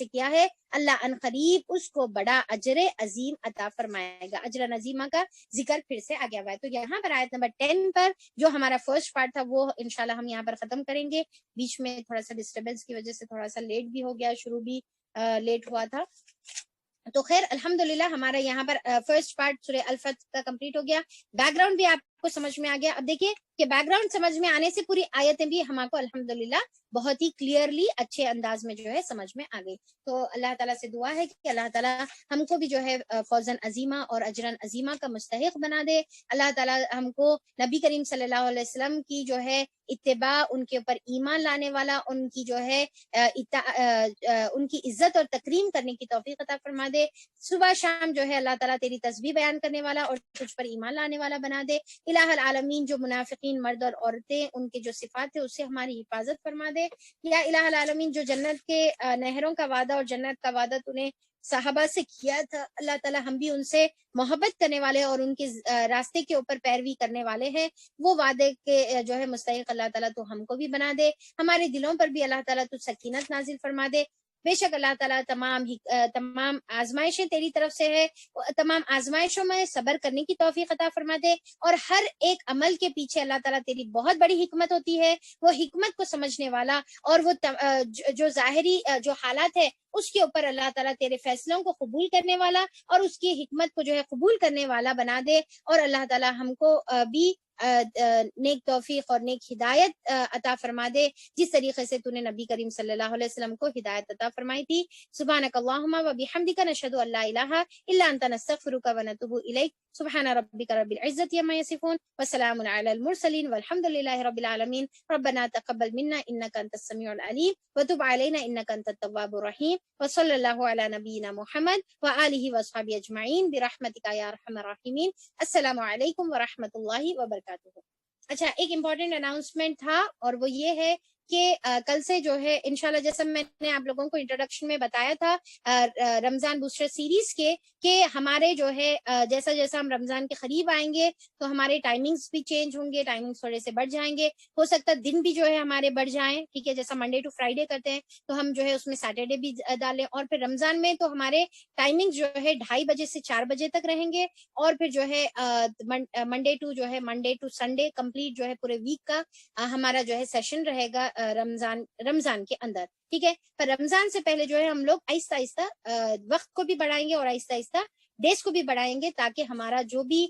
کیا ہے، اللہ ان قریب اس کو بڑا اجر عظیم عطا فرمائے گا. اجر عظیمہ کا ذکر پھر سے آ گیا ہوا ہے. تو یہاں پر آیت نمبر 10 پر جو ہمارا فرسٹ پارٹ تھا وہ انشاءاللہ ہم یہاں پر ختم کریں گے. بیچ میں تھوڑا سا ڈسٹربنس کی وجہ سے تھوڑا سا لیٹ بھی ہو گیا، شروع بھی لیٹ ہوا تھا. تو خیر الحمدللہ ہمارا یہاں پر فرسٹ پارٹ سورہ الفتح کا کمپلیٹ ہو گیا. بیک گراؤنڈ بھی آپ کو سمجھ میں آ گیا. اب دیکھیے کہ بیک گراؤنڈ سمجھ میں آنے سے پوری آیتیں بھی ہمارے کو الحمدللہ بہت ہی کلیئرلی اچھے انداز میں جو ہے سمجھ میں آ گئی. تو اللہ تعالیٰ سے دعا ہے کہ اللہ تعالیٰ ہم کو بھی جو ہے فوزاً عظیمہ اور اجراً عظیمہ کا مستحق بنا دے. اللہ تعالیٰ ہم کو نبی کریم صلی اللہ علیہ وسلم کی جو ہے اتباع، ان کے اوپر ایمان لانے والا، ان کی جو ہے ان کی عزت اور تکریم کرنے کی توفیق عطا فرما دے. صبح شام جو ہے اللہ تعالیٰ تیری تسبیح بیان کرنے والا اور تجھ پر ایمان لانے والا بنا دے. الہ العالمین جو منافقین مرد اور عورتیں ان کے جو صفات ہے اس سے ہماری حفاظت فرما دے. یا الہ العالمین جو جنت کے نہروں کا وعدہ اور جنت کا وعدہ تو نے صحابہ سے کیا تھا، اللہ تعالیٰ ہم بھی ان سے محبت کرنے والے اور ان کے راستے کے اوپر پیروی کرنے والے ہیں. وہ وعدے کے جو ہے مستحق اللہ تعالیٰ تو ہم کو بھی بنا دے. ہمارے دلوں پر بھی اللہ تعالیٰ تو سکینت نازل فرما دے. بے شک اللہ تعالیٰ تمام آزمائشیں تیری طرف سے ہے، تمام آزمائشوں میں صبر کرنے کی توفیق عطا فرما دے. اور ہر ایک عمل کے پیچھے اللہ تعالیٰ تیری بہت بڑی حکمت ہوتی ہے، وہ حکمت کو سمجھنے والا اور وہ جو ظاہری جو حالات ہے اس کے اوپر اللہ تعالیٰ تیرے فیصلوں کو قبول کرنے والا اور اس کی حکمت کو جو ہے قبول کرنے والا بنا دے. اور اللہ تعالیٰ ہم کو بھی نیک توفیق اور نیک ہدایت عطا فرما دے، جس طریقے سے تو نے نبی کریم صلی اللہ علیہ وسلم کو ہدایت عطا فرمائی تھی. سبحانک اللہم و بحمدک نشہد ان لا الہ الا انت نستغفرک و نتوب الیک. سبحان ربک رب العزت عما یصفون وسلام علی المرسلین والحمد للہ رب العالمین. ربنا تقبل منا انک انت السمیع العلیم وتب علینا انک انت التواب الرحیم وصلی اللہ علی نبینا محمد وآلہ وصحبہ اجمعین برحمتک یا ارحم الراحمین. السلام علیکم ورحمۃ اللہ وبرکاتہ. اچھا ایک امپورٹنٹ اناؤنسمنٹ تھا اور وہ یہ ہے کہ کل سے جو ہے انشاءاللہ جیسا میں نے آپ لوگوں کو انٹروڈکشن میں بتایا تھا رمضان بوسٹر سیریز کے، کہ ہمارے جو ہے جیسا جیسا ہم رمضان کے قریب آئیں گے تو ہمارے ٹائمنگز بھی چینج ہوں گے، ٹائمنگز تھوڑے سے بڑھ جائیں گے، ہو سکتا ہے دن بھی جو ہے ہمارے بڑھ جائیں، ٹھیک ہے، جیسا منڈے ٹو فرائیڈے کرتے ہیں تو ہم جو ہے اس میں سیٹرڈے بھی ڈالیں، اور پھر رمضان میں تو ہمارے ٹائمنگ جو ہے 2:30 بجے سے 4 بجے تک رہیں گے، اور پھر جو ہے منڈے ٹو سنڈے کمپلیٹ جو ہے پورے ویک کا ہمارا جو ہے سیشن رہے گا رمضان کے اندر، ٹھیک ہے۔ پر رمضان سے پہلے جو ہے ہم لوگ آہستہ آہستہ وقت کو بھی بڑھائیں گے اور آہستہ آہستہ ڈیز کو بھی بڑھائیں گے، تاکہ ہمارا جو بھی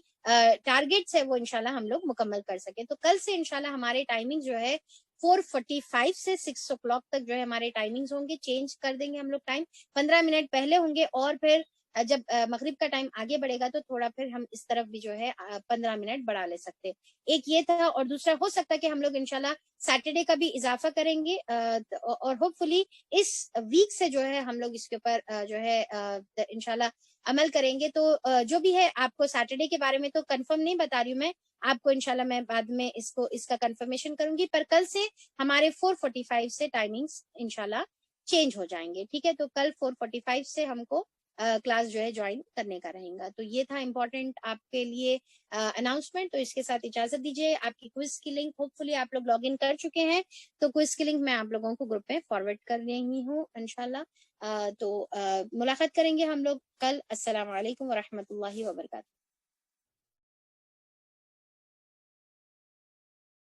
ٹارگیٹس ہے وہ انشاءاللہ ہم لوگ مکمل کر سکیں۔ تو کل سے انشاءاللہ ہمارے ٹائمنگ جو ہے 4:45 سے 6 o'clock تک جو ہے ہمارے ٹائمنگز ہوں گے، چینج کر دیں گے ہم لوگ ٹائم، 15 منٹ پہلے ہوں گے، اور پھر جب مغرب کا ٹائم آگے بڑھے گا تو تھوڑا پھر ہم اس طرف بھی جو ہے 15 منٹ بڑھا لے سکتے۔ ایک یہ تھا، اور دوسرا ہو سکتا ہے کہ ہم لوگ انشاءاللہ سیٹرڈے کا بھی اضافہ کریں گے، اور ہوپ فلی اس ویک سے جو ہے ہم لوگ اس کے اوپر جو ہے انشاءاللہ عمل کریں گے۔ تو جو بھی ہے آپ کو سیٹرڈے کے بارے میں تو کنفرم نہیں بتا رہی ہوں میں آپ کو، انشاءاللہ میں بعد میں اس کا کنفرمیشن کروں گی، پر کل سے ہمارے 4:45 سے ٹائمنگز انشاءاللہ چینج ہو جائیں گے، ٹھیک ہے۔ تو کل 4:45 سے ہم کو کلاس جو ہے جوائن کرنے کا رہے گا۔ تو یہ تھا امپورٹنٹ آپ کے لیے اناؤنسمنٹ۔ تو اس کے ساتھ اجازت دیجیے، آپ کی کوئز کی لنک ہوپ فلی آپ لوگ لاگ ان کر چکے ہیں، تو کوئز کی لنک میں آپ لوگوں کو گروپ میں فارورڈ کر رہی ہوں انشاءاللہ۔ تو ملاقات کریں گے ہم لوگ کل۔ السلام علیکم ورحمۃ اللہ وبرکاتہ۔